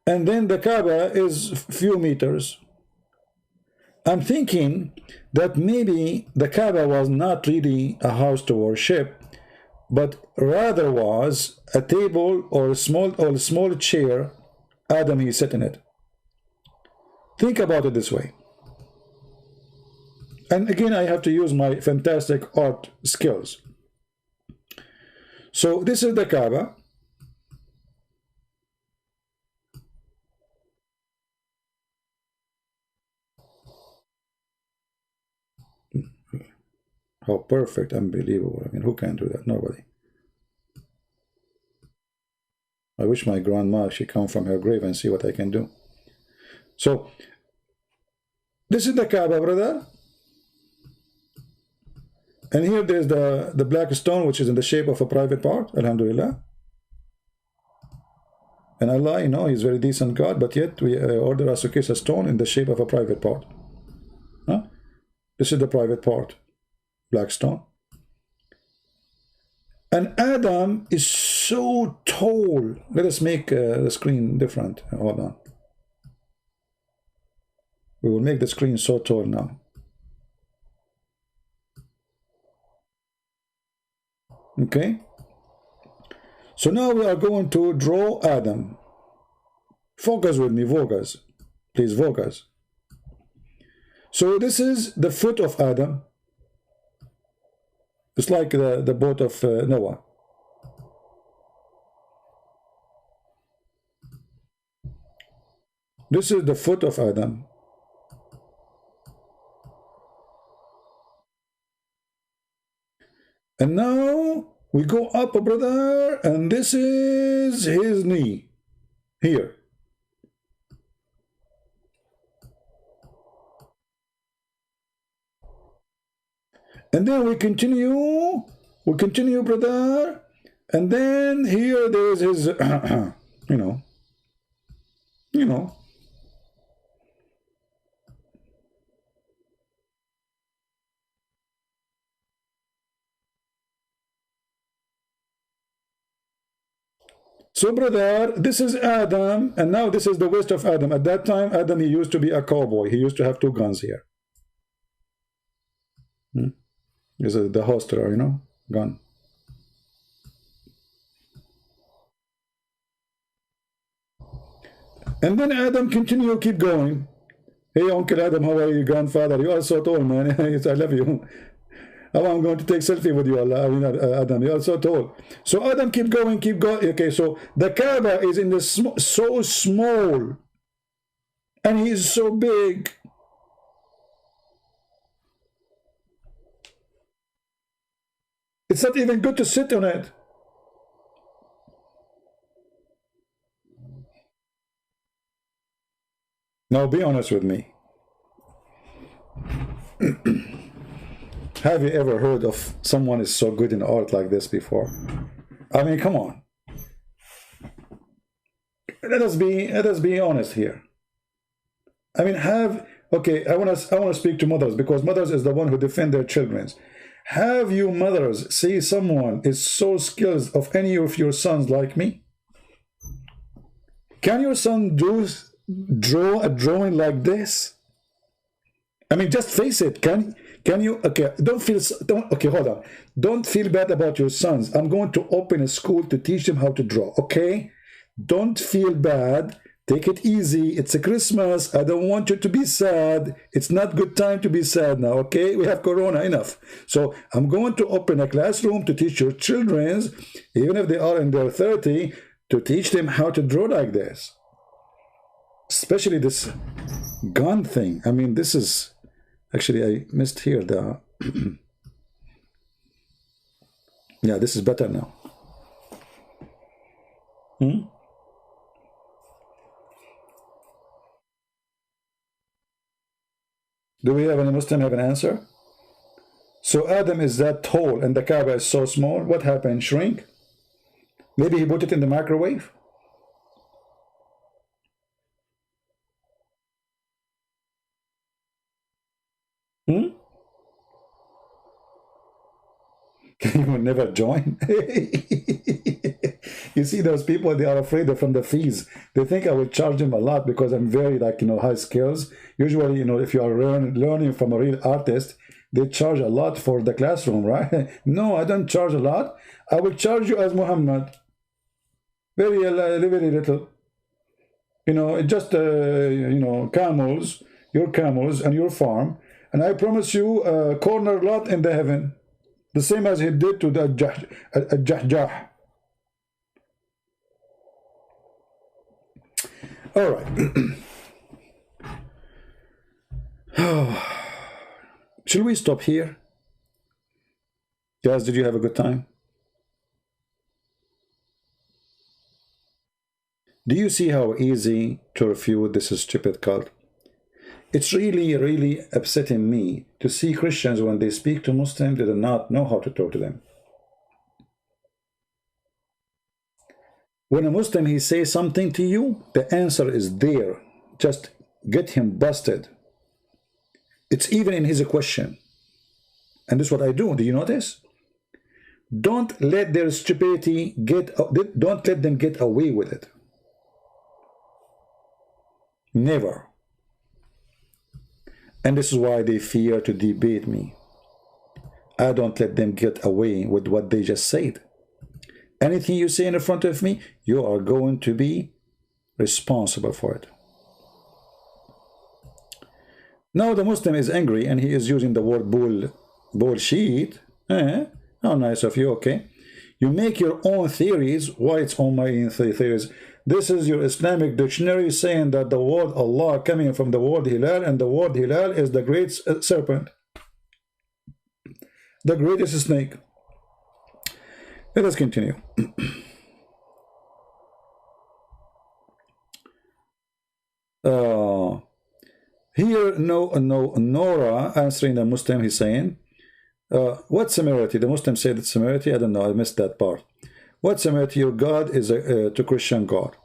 and then the Kaaba is few meters, I'm thinking that maybe the Kaaba was not really a house to worship, but rather was a table or a small chair Adam he sat in it. Think about it this way. And again, I have to use my fantastic art skills. So this is the Kaaba. How perfect, unbelievable. I mean, who can do that? Nobody. I wish my grandma, she come from her grave and see what I can do. So, this is the Kaaba, brother. And here there's the black stone, which is in the shape of a private part, alhamdulillah. And Allah, you know, he's very decent God, but yet we order us to kiss a stone in the shape of a private part. Huh? This is the private part. Black stone. And Adam is so tall. Let us make the screen different. Hold on. We will make the screen so tall now. Okay. So now we are going to draw Adam. Focus with me, focus. Please focus. So this is the foot of Adam. It's like the boat of Noah. This is the foot of Adam. And now we go up, brother, and this is his knee here. And then we continue, brother, and then here there's his, you know. So, brother, this is Adam, and now this is the waist of Adam. At that time, Adam, he used to be a cowboy. He used to have 2 guns here. This is the holster, you know, gun. And then Adam continue, keep going. Hey, Uncle Adam, how are you, grandfather? You are so tall, man. I love you. How I'm going to take selfie with you, Adam. You are so tall. So Adam, keep going, keep going. Okay, so the Kaaba is in the so small, and he is so big. It's not even good to sit on it. Now be honest with me. Have you ever heard of someone is so good in art like this before? I mean, come on. Let us be honest here. I mean, okay, I want to speak to mothers, because mothers is the one who defend their children. Have you mothers see someone is so skilled of any of your sons like me? Can your son draw a drawing like this? I mean, just face it. Can you? Okay, okay, hold on. Don't feel bad about your sons. I'm going to open a school to teach them how to draw. Okay, don't feel bad. Take it easy. It's a Christmas. I don't want you to be sad. It's not good time to be sad now, okay? We have Corona, enough. So I'm going to open a classroom to teach your children, even if they are in their 30, to teach them how to draw like this. Especially this gun thing. I mean, this is... Actually, I missed here the... Yeah, this is better now. Do we have any Muslim have an answer? So Adam is that tall and the Kaaba is so small. What happened? Shrink? Maybe he put it in the microwave? You will never join. You see those people, they are afraid of from the fees. They think I will charge them a lot because I'm very, like, high skills. Usually, if you are learning from a real artist, they charge a lot for the classroom, right? No, I don't charge a lot. I will charge you as Muhammad. Very little. Just, camels, your camels and your farm. And I promise you a corner lot in the heaven. The same as he did to the Jahjah. All right. Shall we stop here? Guys, did you have a good time? Do you see how easy to refute this stupid cult? It's really, really upsetting me to see Christians, when they speak to Muslims, they do not know how to talk to them. When a Muslim, he says something to you, the answer is there. Just get him busted. It's even in his question. And this is what I do. Do you notice? Don't let their stupidity don't let them get away with it. Never. And this is why they fear to debate me. I don't let them get away with what they just said. Anything you say in front of me, you are going to be responsible for it. Now the Muslim is angry and he is using the word bullshit. How nice of you, okay? You make your own theories. Why it's all my theories? This is your Islamic dictionary saying that the word Allah coming from the word Hilal, and the word Hilal is the great serpent, the greatest snake. Let us continue. Here, Nora answering the Muslim, he's saying, what similarity? The Muslim said it's similarity. I don't know, I missed that part. What similarity? Your God is to Christian God.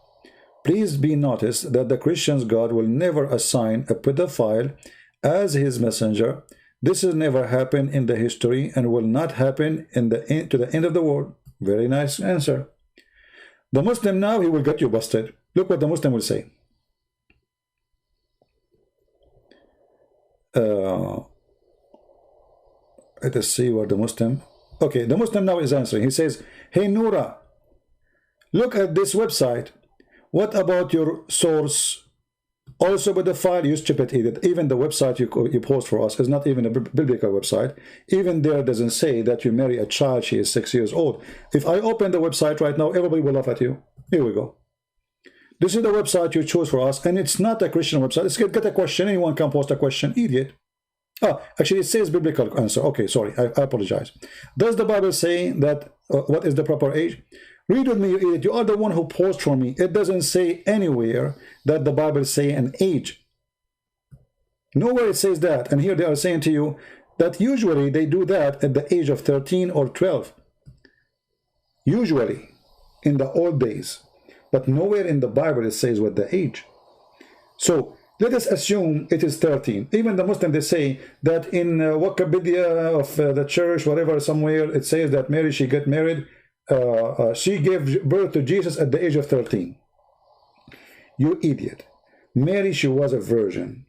Please be noticed that the Christian's God will never assign a pedophile as his messenger. This has never happened in the history and will not happen to the end of the world. Very nice answer. The Muslim now, he will get you busted. Look what the Muslim will say. Let us see what the Muslim... Okay, the Muslim now is answering. He says, hey Noura, look at this website. What about your source? Also with the file, you stupid idiot. Even the website you post for us is not even a biblical website. Even there doesn't say that you marry a child, she is 6 years old. If I open the website right now, everybody will laugh at you. Here we go. This is the website you chose for us, and it's not a Christian website. Let's get a question. Anyone can post a question. Idiot. Ah, actually, it says biblical answer. Okay, sorry. I apologize. Does the Bible say that what is the proper age? Read with me, you idiot. You are the one who posed for me. It doesn't say anywhere that the Bible say an age. Nowhere it says that. And here they are saying to you that usually they do that at the age of 13 or 12. Usually, in the old days. But nowhere in the Bible it says what the age. So let us assume it is 13. Even the Muslim, they say that in Wikipedia of the church, whatever, somewhere, it says that Mary, she got married. She gave birth to Jesus at the age of 13. You idiot. Mary, she was a virgin.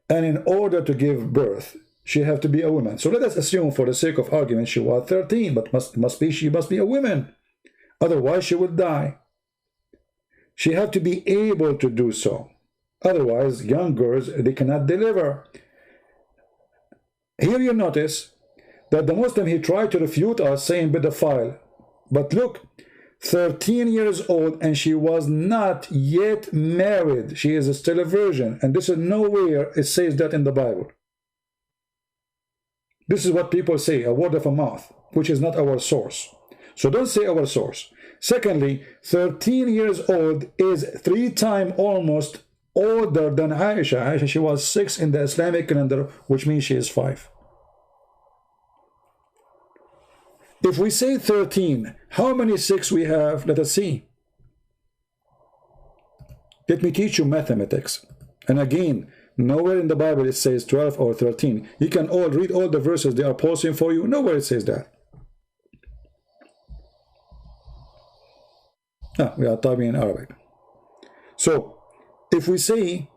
And in order to give birth, she had to be a woman. So let us assume, for the sake of argument, she was 13, but she must be a woman. Otherwise, she would die. She had to be able to do so. Otherwise, young girls, they cannot deliver. Here you notice that the Muslim, he tried to refute us, saying pedophile. But look, 13 years old, and she was not yet married. She is still a virgin. And this is nowhere it says that in the Bible. This is what people say, a word of a mouth, which is not our source. So don't say our source. Secondly, 13 years old is 3 times almost older than Aisha. Aisha, she was 6 in the Islamic calendar, which means she is 5. If we say 13, how many 6 we have? Let us see. Let me teach you mathematics. And again, nowhere in the Bible it says 12 or 13. You can all read all the verses they are posting for you. Nowhere it says that. We are typing in Arabic. So, if we say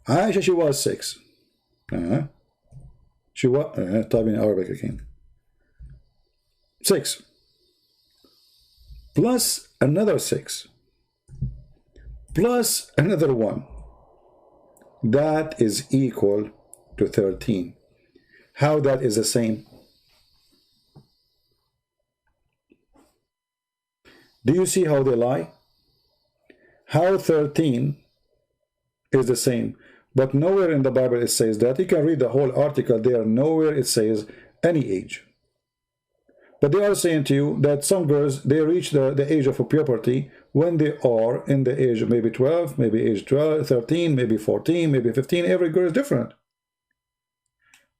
Aisha, she was 6. She was typing in Arabic again. 6 plus another 6 plus another 1. That is equal to 13. How that is the same? Do you see how they lie? How 13 is the same, but nowhere in the Bible it says that. You can read the whole article there. Nowhere it says any age. But they are saying to you that some girls, they reach the age of puberty when they are in the age of maybe 12, maybe age 12, 13, maybe 14, maybe 15. Every girl is different.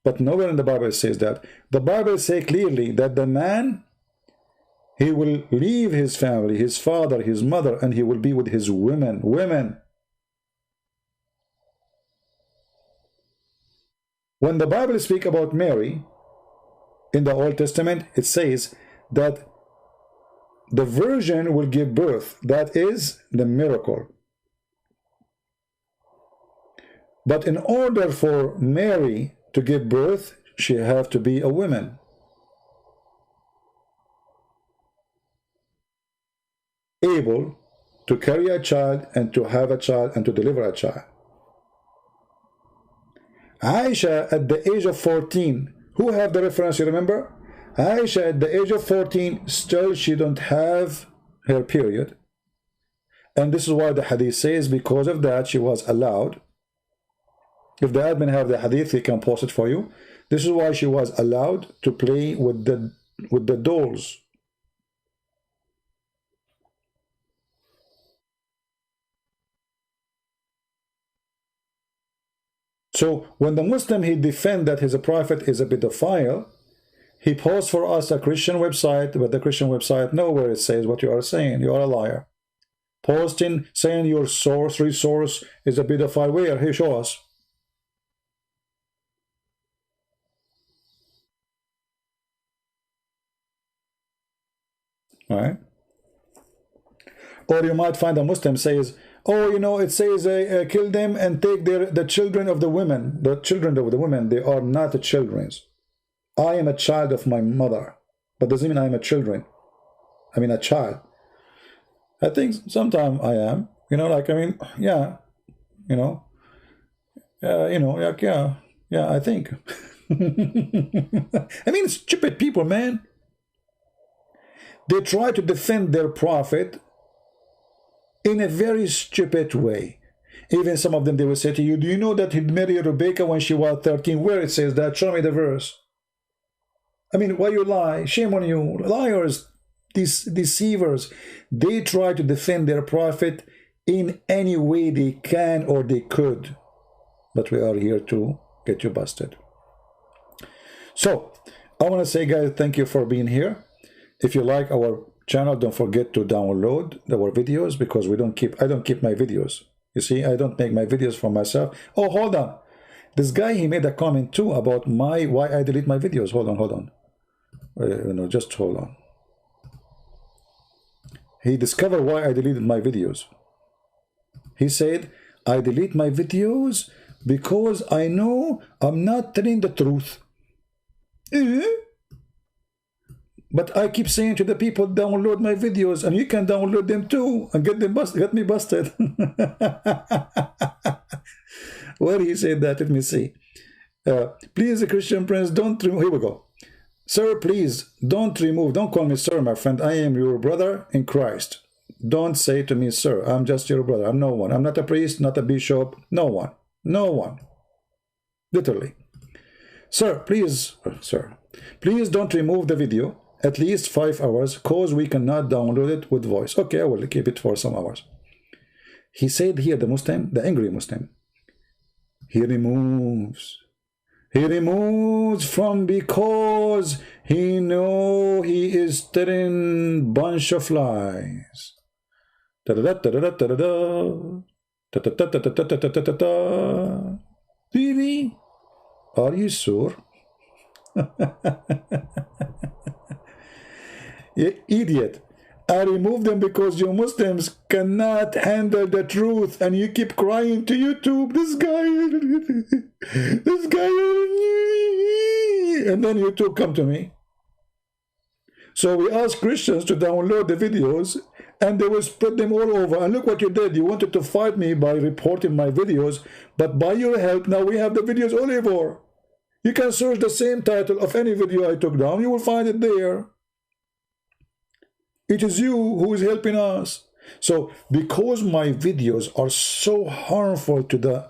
But nowhere in the Bible it says that. The Bible says clearly that the man, he will leave his family, his father, his mother, and he will be with his women. When the Bible speaks about Mary, in the Old Testament, it says that the virgin will give birth. That is the miracle. But in order for Mary to give birth, she have to be a woman. Able to carry a child and to have a child and to deliver a child. Aisha at the age of 14, who have the reference, you remember? Aisha at the age of 14, still she don't have her period. And this is why the hadith says, because of that, she was allowed. If the admin have the hadith, he can post it for you. This is why she was allowed to play with the dolls. So when the Muslim, he defend that his prophet is a pedophile, he posts for us a Christian website, but the Christian website nowhere it says what you are saying. You are a liar. Posting, saying your resource is a pedophile. Where? He show us. Right? Or you might find a Muslim says, oh, you know, it says kill them and take the children of the women. The children of the women, they are not the children's. I am a child of my mother, but doesn't mean I am a children. I mean a child. I think sometimes I am, you know, like, I mean, yeah, you know, like, yeah, I think. I mean, stupid people, man. They try to defend their prophet in a very stupid way. Even some of them, they will say to you, do you know that he married Rebecca when she was 13? Where it says that? Show me the verse. I mean, why you lie? Shame on you. Liars, these deceivers. They try to defend their prophet in any way they can or they could. But we are here to get you busted. So, I want to say, guys, thank you for being here. If you like our channel, don't forget to download our videos, because I don't keep my videos. You see, I don't make my videos for myself. Oh, hold on. This guy, he made a comment too about why I delete my videos. Hold on. No, just hold on. He discovered why I deleted my videos. He said, I delete my videos because I know I'm not telling the truth. But I keep saying to the people, download my videos, and you can download them too and get me busted. Where he said that? Let me see. Please, the Christian Prince, don't remove. Here we go. Sir, please don't call me sir, my friend. I am your brother in Christ. Don't say to me, sir. I'm just your brother. I'm no one. I'm not a priest, not a bishop. No one. Literally. Sir, please don't remove the video at least 5 hours, because we cannot download it with voice. Okay, I will keep it for some hours. He said here, the Muslim, the angry Muslim, he removes from because he know he is telling bunch of lies. Really? Are you sure? You idiot. I removed them because you Muslims cannot handle the truth, and you keep crying to YouTube, this guy, and then YouTube come to me. So we asked Christians to download the videos, and they will spread them all over. And look what you did. You wanted to fight me by reporting my videos, but by your help, now we have the videos all over. You can search the same title of any video I took down. You will find it there. It is you who is helping us. So, because my videos are so harmful to the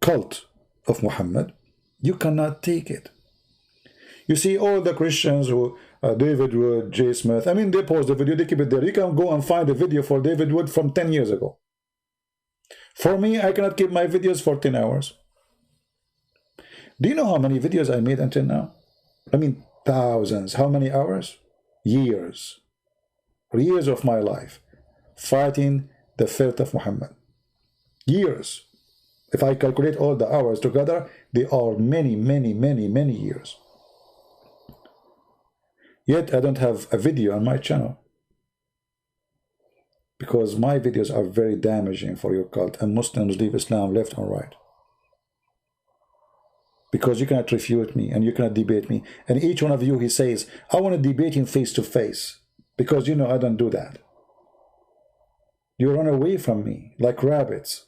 cult of Muhammad, you cannot take it. You see, all the Christians who, David Wood, J. Smith, I mean, they post the video, they keep it there. You can go and find a video for David Wood from 10 years ago. For me, I cannot keep my videos for 10 hours. Do you know how many videos I made until now? I mean, thousands. How many hours? Years of my life fighting the faith of Muhammad. Years. If I calculate all the hours together, they are many years. Yet I don't have a video on my channel, because my videos are very damaging for your cult, and Muslims leave Islam left and right. Because you cannot refute me, and you cannot debate me. And each one of you, he says, I want to debate him face to face. Because you know I don't do that. You run away from me like rabbits.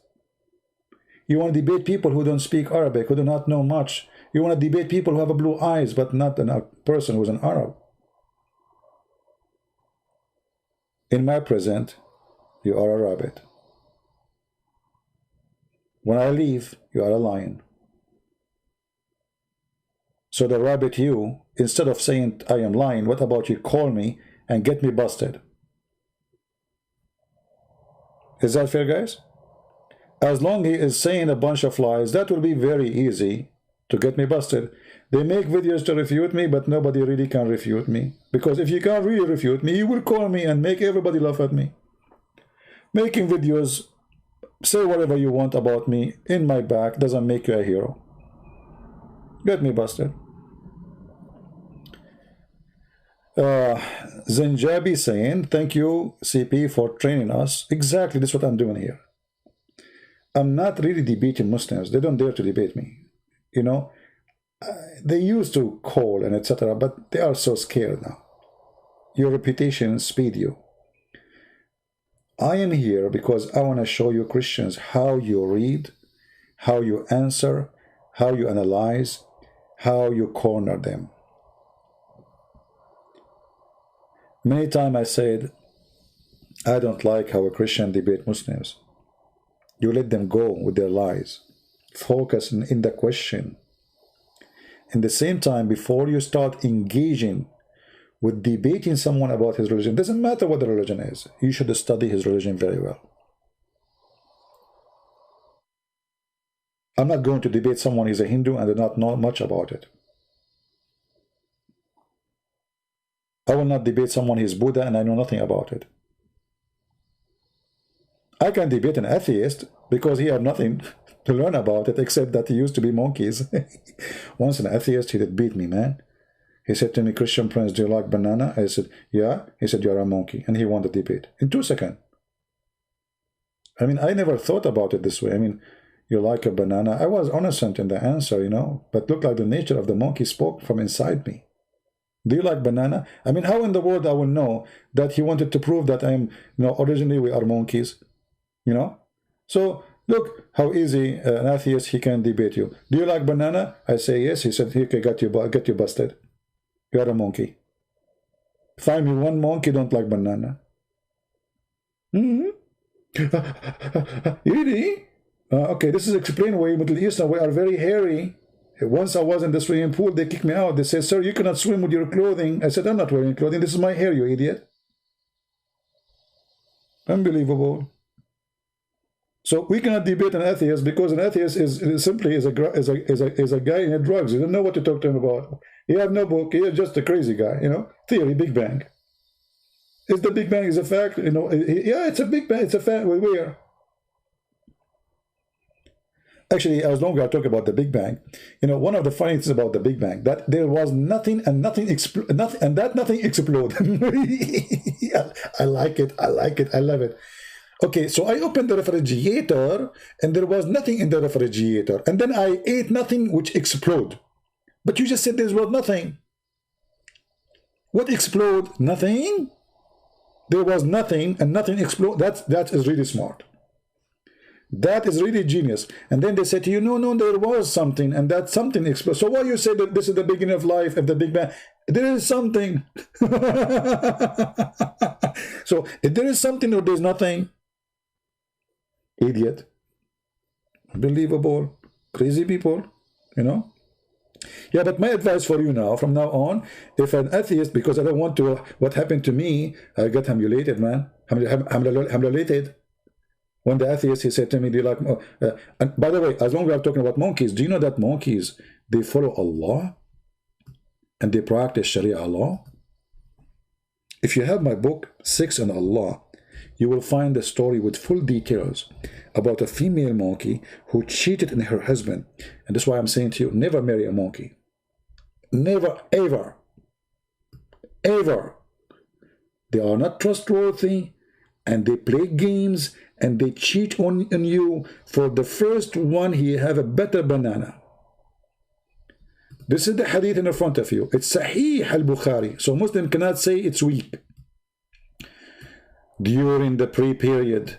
You want to debate people who don't speak Arabic, who do not know much. You want to debate people who have blue eyes, but not a person who's an Arab. In my present, you are a rabbit. When I leave, you are a lion. So the rabbit you, instead of saying I am lying, what about you call me and get me busted? Is that fair, guys? As long as he is saying a bunch of lies, that will be very easy to get me busted. They make videos to refute me, but nobody really can refute me. Because if you can't really refute me, you will call me and make everybody laugh at me. Making videos, say whatever you want about me in my back doesn't make you a hero. Get me busted. Zenjabi saying, thank you, CP, for training us. Exactly, this is what I'm doing here. I'm not really debating Muslims. They don't dare to debate me. You know, they used to call and etc., but they are so scared now. Your reputation speed you. I am here because I want to show you Christians how you read, how you answer, how you analyze, how you corner them. Many times I said, I don't like how a Christian debate Muslims. You let them go with their lies. Focus in the question. In the same time, before you start engaging with debating someone about his religion, doesn't matter what the religion is, you should study his religion very well. I'm not going to debate someone who's a Hindu and do not know much about it. I will not debate someone who's Buddha and I know nothing about it. I can debate an atheist because he had nothing to learn about it except that he used to be monkeys. Once an atheist, he did beat me, man. He said to me, Christian Prince, do you like banana? I said, yeah. He said, you're a monkey. And he won the debate in 2 seconds. I mean, I never thought about it this way. I mean, you like a banana. I was innocent in the answer, you know, but looked like the nature of the monkey spoke from inside me. Do you like banana? I mean, how in the world I will know that he wanted to prove that I'm, you know, originally we are monkeys, you know? So look how easy an atheist, he can debate you. Do you like banana? I say yes. He said, okay, get you busted. You are a monkey. Find me one monkey don't like banana. Really? Okay, this is explain why Middle Eastern we are very hairy. Once I was in the swimming pool, they kicked me out. They said, sir, you cannot swim with your clothing. I said, I'm not wearing clothing. This is my hair, you idiot. Unbelievable. So we cannot debate an atheist because an atheist is simply a guy in drugs. You don't know what to talk to him about. He have no book. He is just a crazy guy, you know. Theory, Big Bang. Is the Big Bang is a fact? You know, yeah, it's a Big Bang. It's a fact. Where? Actually, as long as I talk about the Big Bang, you know, one of the funny things about the Big Bang that there was nothing and nothing exploded. Yeah, I like it. I like it. I love it. Okay, so I opened the refrigerator and there was nothing in the refrigerator, and then I ate nothing which exploded. But you just said there was nothing. What explode? Nothing. There was nothing and nothing explode. That is really smart. That is really genius. And then they say to you, no, there was something, and that something exploded. So why you say that this is the beginning of life, of the Big Bang? There is something. So if there is something or there's nothing, idiot. Unbelievable. Crazy people, you know. Yeah, but my advice for you now, from now on, if an atheist, because I don't want to, what happened to me, I got humiliated, man. Humiliated. When the atheist, he said to me, do you like, and by the way, as long as we're talking about monkeys, do you know that monkeys, they follow Allah and they practice Sharia law? If you have my book, 6 on Allah, you will find the story with full details about a female monkey who cheated on her husband. And that's why I'm saying to you, never marry a monkey. Never, ever. Ever. They are not trustworthy, and they play games, and they cheat on you. For the first one, he have a better banana. This is the hadith in front of you. It's Sahih al-Bukhari. So Muslim cannot say it's weak. During the pre-period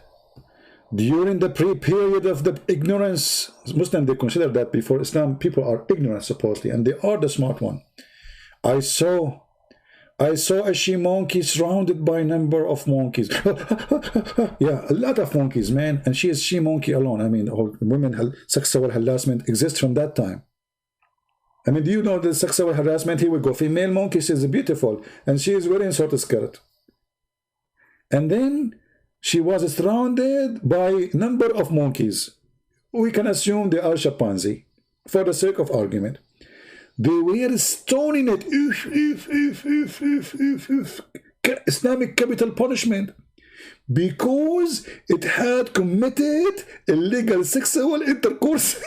of the ignorance, Muslim, they consider that before Islam, people are ignorant supposedly, and they are the smart one. I saw I saw a she monkey surrounded by a number of monkeys. Yeah, a lot of monkeys, man. And she is she monkey alone. I mean, women sexual harassment exists from that time. I mean, do you know the sexual harassment? Here we go. Female monkey, she's beautiful, and she is wearing short skirt. And then she was surrounded by a number of monkeys. We can assume they are chimpanzee, for the sake of argument. They were stoning it. Islamic capital punishment. Because it had committed illegal sexual intercourse.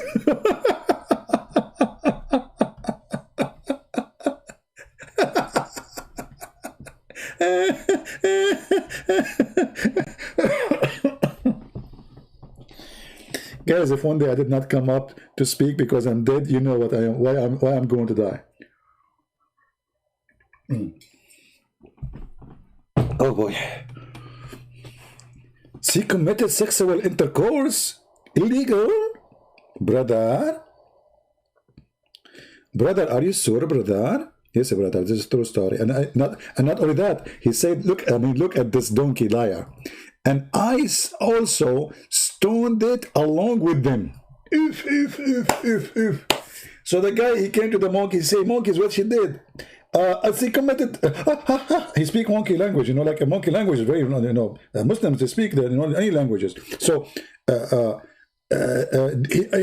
Guys, if one day I did not come up to speak because I'm dead, you know what I am, why I'm going to die. Oh boy. She committed sexual intercourse. Illegal? Brother? Brother, are you sure, brother? Yes, brother, this is a true story. And not only that, he said, look at this donkey liar. And I also stoned it along with them. So the guy, he came to the monkey, he said, monkeys, what she did? She committed, he speak monkey language, you know, like a monkey language is very, you know, Muslims, they speak the, you know, any languages. So, I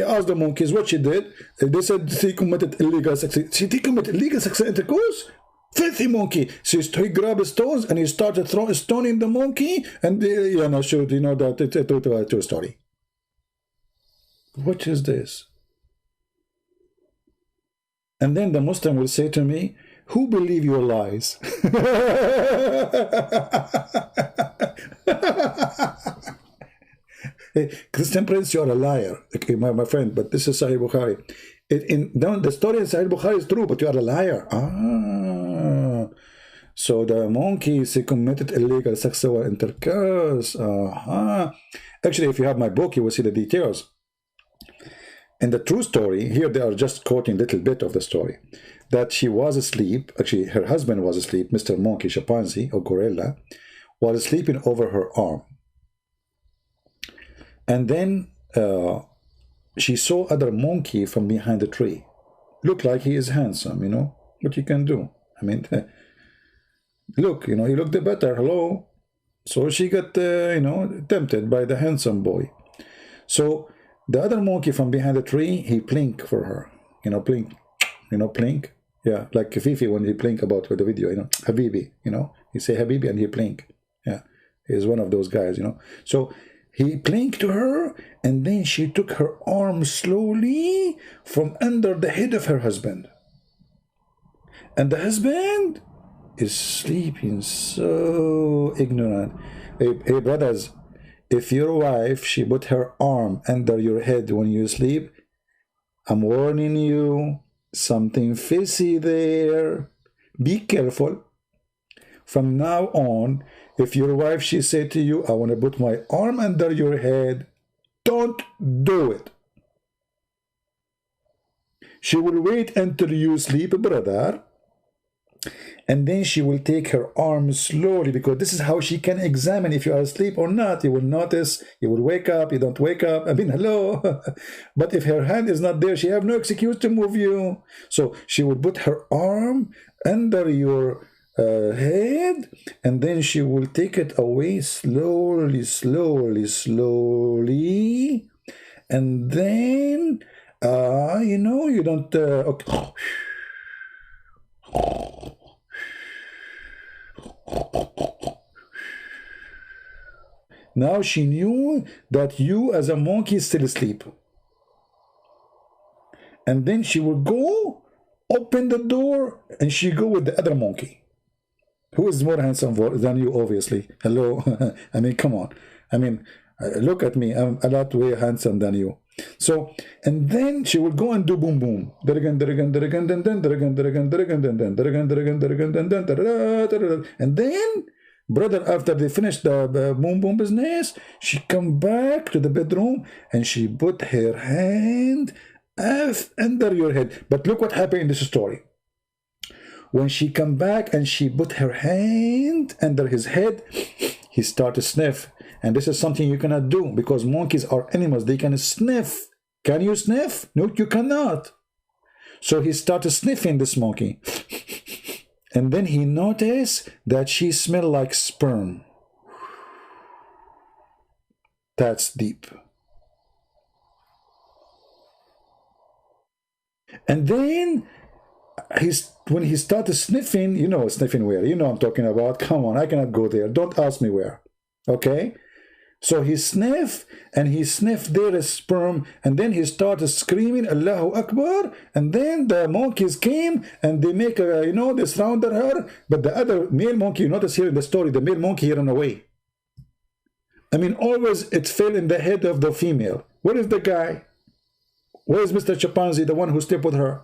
asked the monkeys what she did. They said she committed illegal sex. She committed illegal sexual intercourse? Filthy monkey. So he grabbed stones and he started stoning the monkey. And you know, showed, you know, that it's a true story. What is this? And then the Muslim will say to me, who believe your lies? Hey, Christian Prince, you are a liar. Okay, my friend, but this is Sahih Bukhari. The story in Sahih Bukhari is true, but you are a liar. Ah. So the monkeys, he committed illegal sexual intercourse. Actually, if you have my book, you will see the details. In the true story, here they are just quoting a little bit of the story. That she was asleep, actually her husband was asleep, Mr. Monkey, chimpanzee or gorilla, was sleeping over her arm. And then she saw other monkey from behind the tree. Looked like he is handsome, you know, what you can do. I mean, look, you know, he looked better, hello. So she got, you know, tempted by the handsome boy. So the other monkey from behind the tree, he plink for her. You know, plink. You know, plink. Yeah, like Fifi when he plink about with the video, you know, Habibi, you know. He say Habibi and he plink. Yeah, he's one of those guys, you know. So he blinked to her, and then she took her arm slowly from under the head of her husband. And the husband is sleeping so ignorant. Hey, brothers, if your wife, she put her arm under your head when you sleep, I'm warning you, something fishy there. Be careful. From now on, if your wife, she said to you, I want to put my arm under your head, don't do it. She will wait until you sleep, brother, and then she will take her arm slowly, because this is how she can examine if you are asleep or not. You will notice, you will wake up, you don't wake up. I mean, hello. But if her hand is not there, she have no excuse to move you. So she will put her arm under your head, and then she will take it away slowly, slowly, slowly, and then you know, you don't okay. Now she knew that you as a monkey still asleep, and then she will go open the door and she go with the other monkey. Who is more handsome than you, obviously? Hello? I mean, come on. I mean, look at me. I'm a lot way handsome than you. So, and then she will go and do boom boom. And then, brother, after they finish the boom boom business, she come back to the bedroom and she put her hand under your head. But look what happened in this story. When she come back and she put her hand under his head, he start to sniff. And this is something you cannot do, because monkeys are animals. They can sniff. Can you sniff? No, you cannot. So he started sniffing this monkey. And then he noticed that she smelled like sperm. That's deep. And then when he started sniffing, you know, sniffing where? You know I'm talking about. Come on, I cannot go there. Don't ask me where. Okay? So he sniffed, and he sniffed their sperm, and then he started screaming, Allahu Akbar, and then the monkeys came, and they make a, you know, they surrounded her, but the other male monkey, you notice here in the story, the male monkey ran away. I mean, always it fell in the head of the female. Where is the guy? Where is Mr. Chimpanzee, the one who slept with her?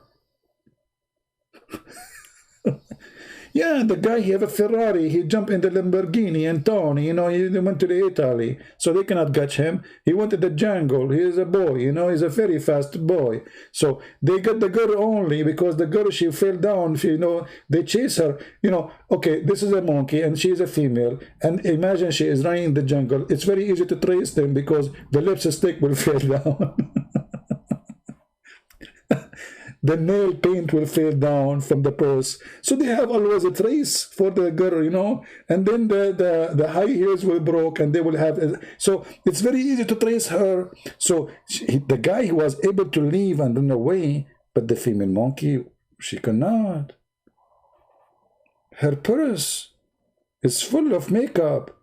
Yeah, the guy, he have a Ferrari, he jumped in the Lamborghini and Tony, you know, he went to the Italy, so they cannot catch him. He went to the jungle, he is a boy, you know, he's a very fast boy. So they got the girl only because the girl, she fell down, you know, they chase her, you know, okay, this is a monkey and she is a female, and imagine she is running in the jungle. It's very easy to trace them because the lipstick will fall down. The nail paint will fall down from the purse. So they have always a trace for the girl, you know, and then the high heels will broke, and they will have, so it's very easy to trace her. So the guy was able to leave and run away, but the female monkey, she cannot. Her purse is full of makeup.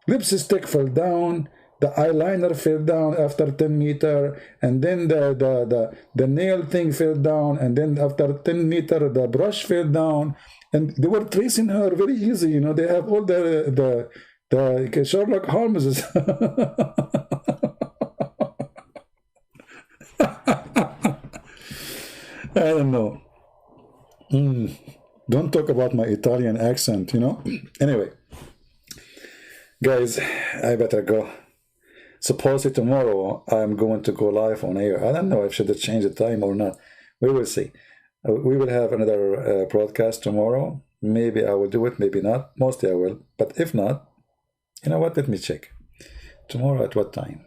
Lipstick fell down. The eyeliner fell down after 10 meters, and then the nail thing fell down, and then after 10 meters, the brush fell down, and they were tracing her very easy. You know, they have all the Sherlock Holmes. I don't know. Don't talk about my Italian accent, you know. Anyway, guys, I better go. Supposedly tomorrow I'm going to go live on air. I don't know if I should change the time or not. We will see. We will have another broadcast tomorrow. Maybe I will do it, maybe not. Mostly I will. But if not, you know what? Let me check. Tomorrow at what time?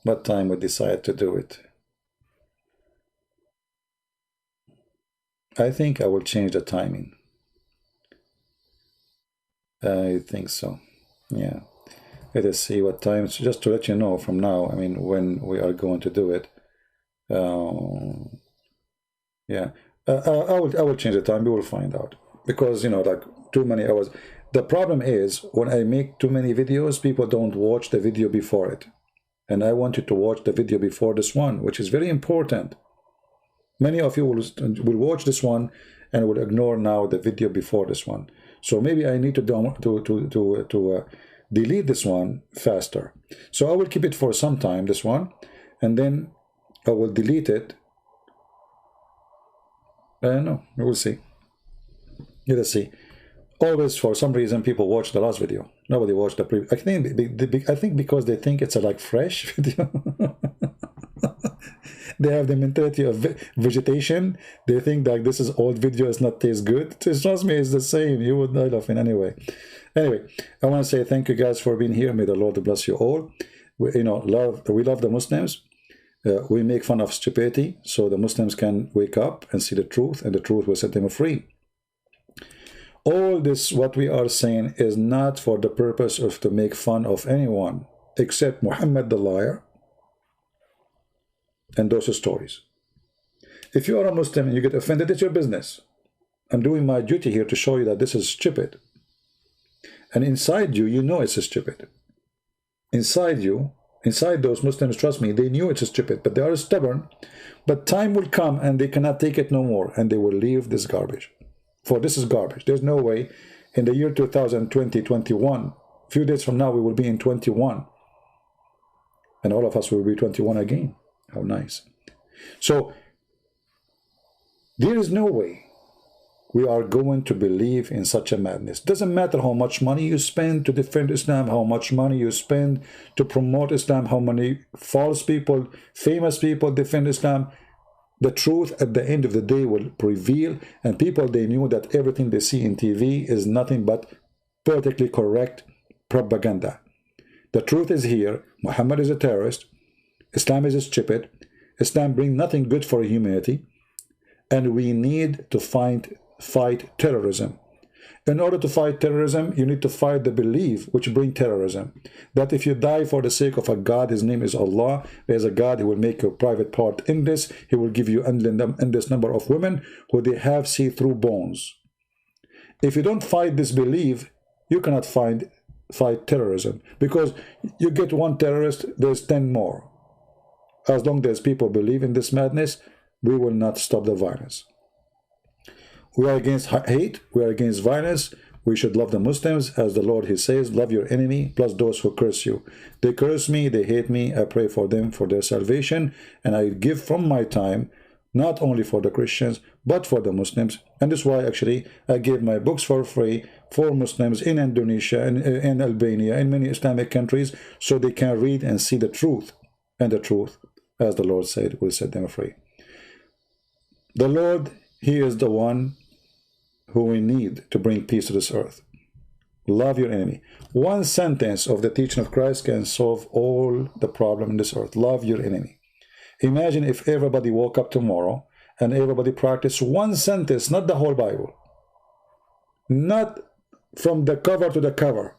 What time we decide to do it? I think I will change the timing. I think so. Yeah, let us see what time. So just to let you know from now, I mean, when we are going to do it. Yeah, I will change the time. We will find out, because, you know, like too many hours. The problem is when I make too many videos, people don't watch the video before it, and I want you to watch the video before this one, which is very important. Many of you will watch this one and will ignore now the video before this one. So maybe I need to delete this one faster. So I will keep it for some time, this one, and then I will delete it. I don't know. We will see. Let us see. Always, for some reason, people watch the last video. Nobody watched the previous. I think because they think it's a like fresh video. They have the mentality of vegetation. They think that this is old video, it's not taste good. Trust me, it's the same. You would die laughing anyway. Anyway, I want to say thank you guys for being here. May the Lord bless you all. We love the Muslims. We make fun of stupidity so the Muslims can wake up and see the truth, and the truth will set them free. All this, what we are saying, is not for the purpose of to make fun of anyone except Muhammad the liar and those stories. If you are a Muslim and you get offended, it's your business. I'm doing my duty here to show you that this is stupid. And inside you, you know it's stupid. Inside you, inside those Muslims, trust me, they knew it's stupid, but they are stubborn. But time will come and they cannot take it no more, and they will leave this garbage. For this is garbage. There's no way in the year 2020, 21, a few days from now, we will be in 21. And all of us will be 21 again. How nice. So there is no way we are going to believe in such a madness. Doesn't matter how much money you spend to defend Islam, how much money you spend to promote Islam, how many false people, famous people defend Islam. The truth at the end of the day will prevail, and people, they knew that everything they see in TV is nothing but politically correct propaganda. The truth is here. Muhammad is a terrorist. Islam is stupid. Islam brings nothing good for humanity. And we need to fight terrorism. In order to fight terrorism, you need to fight the belief which bring terrorism. That if you die for the sake of a God, his name is Allah, there's a God who will make your private part endless. He will give you endless number of women who they have see-through bones. If you don't fight this belief, you cannot fight terrorism. Because you get one terrorist, there's 10 more. As long as people believe in this madness, we will not stop the violence. We are against hate. We are against violence. We should love the Muslims. As the Lord, he says, love your enemy, plus those who curse you. They curse me. They hate me. I pray for them for their salvation. And I give from my time, not only for the Christians, but for the Muslims. And that's why, actually, I gave my books for free for Muslims in Indonesia and in Albania, in many Islamic countries, so they can read and see the truth. And the truth, as the Lord said, will set them free. The Lord, he is the one who we need to bring peace to this earth. Love your enemy. One sentence of the teaching of Christ can solve all the problem in this earth. Love your enemy. Imagine if everybody woke up tomorrow and everybody practiced one sentence, not the whole Bible. Not from the cover to the cover.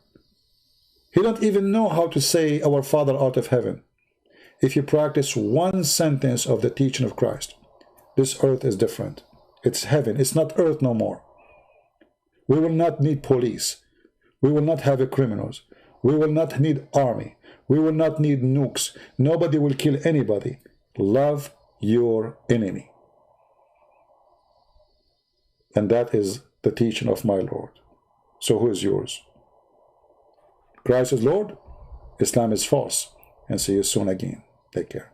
He don't even know how to say our Father art of heaven. If you practice one sentence of the teaching of Christ, this earth is different. It's heaven. It's not earth no more. We will not need police. We will not have criminals. We will not need army. We will not need nukes. Nobody will kill anybody. Love your enemy. And that is the teaching of my Lord. So who is yours? Christ is Lord. Islam is false. And see you soon again. Take care.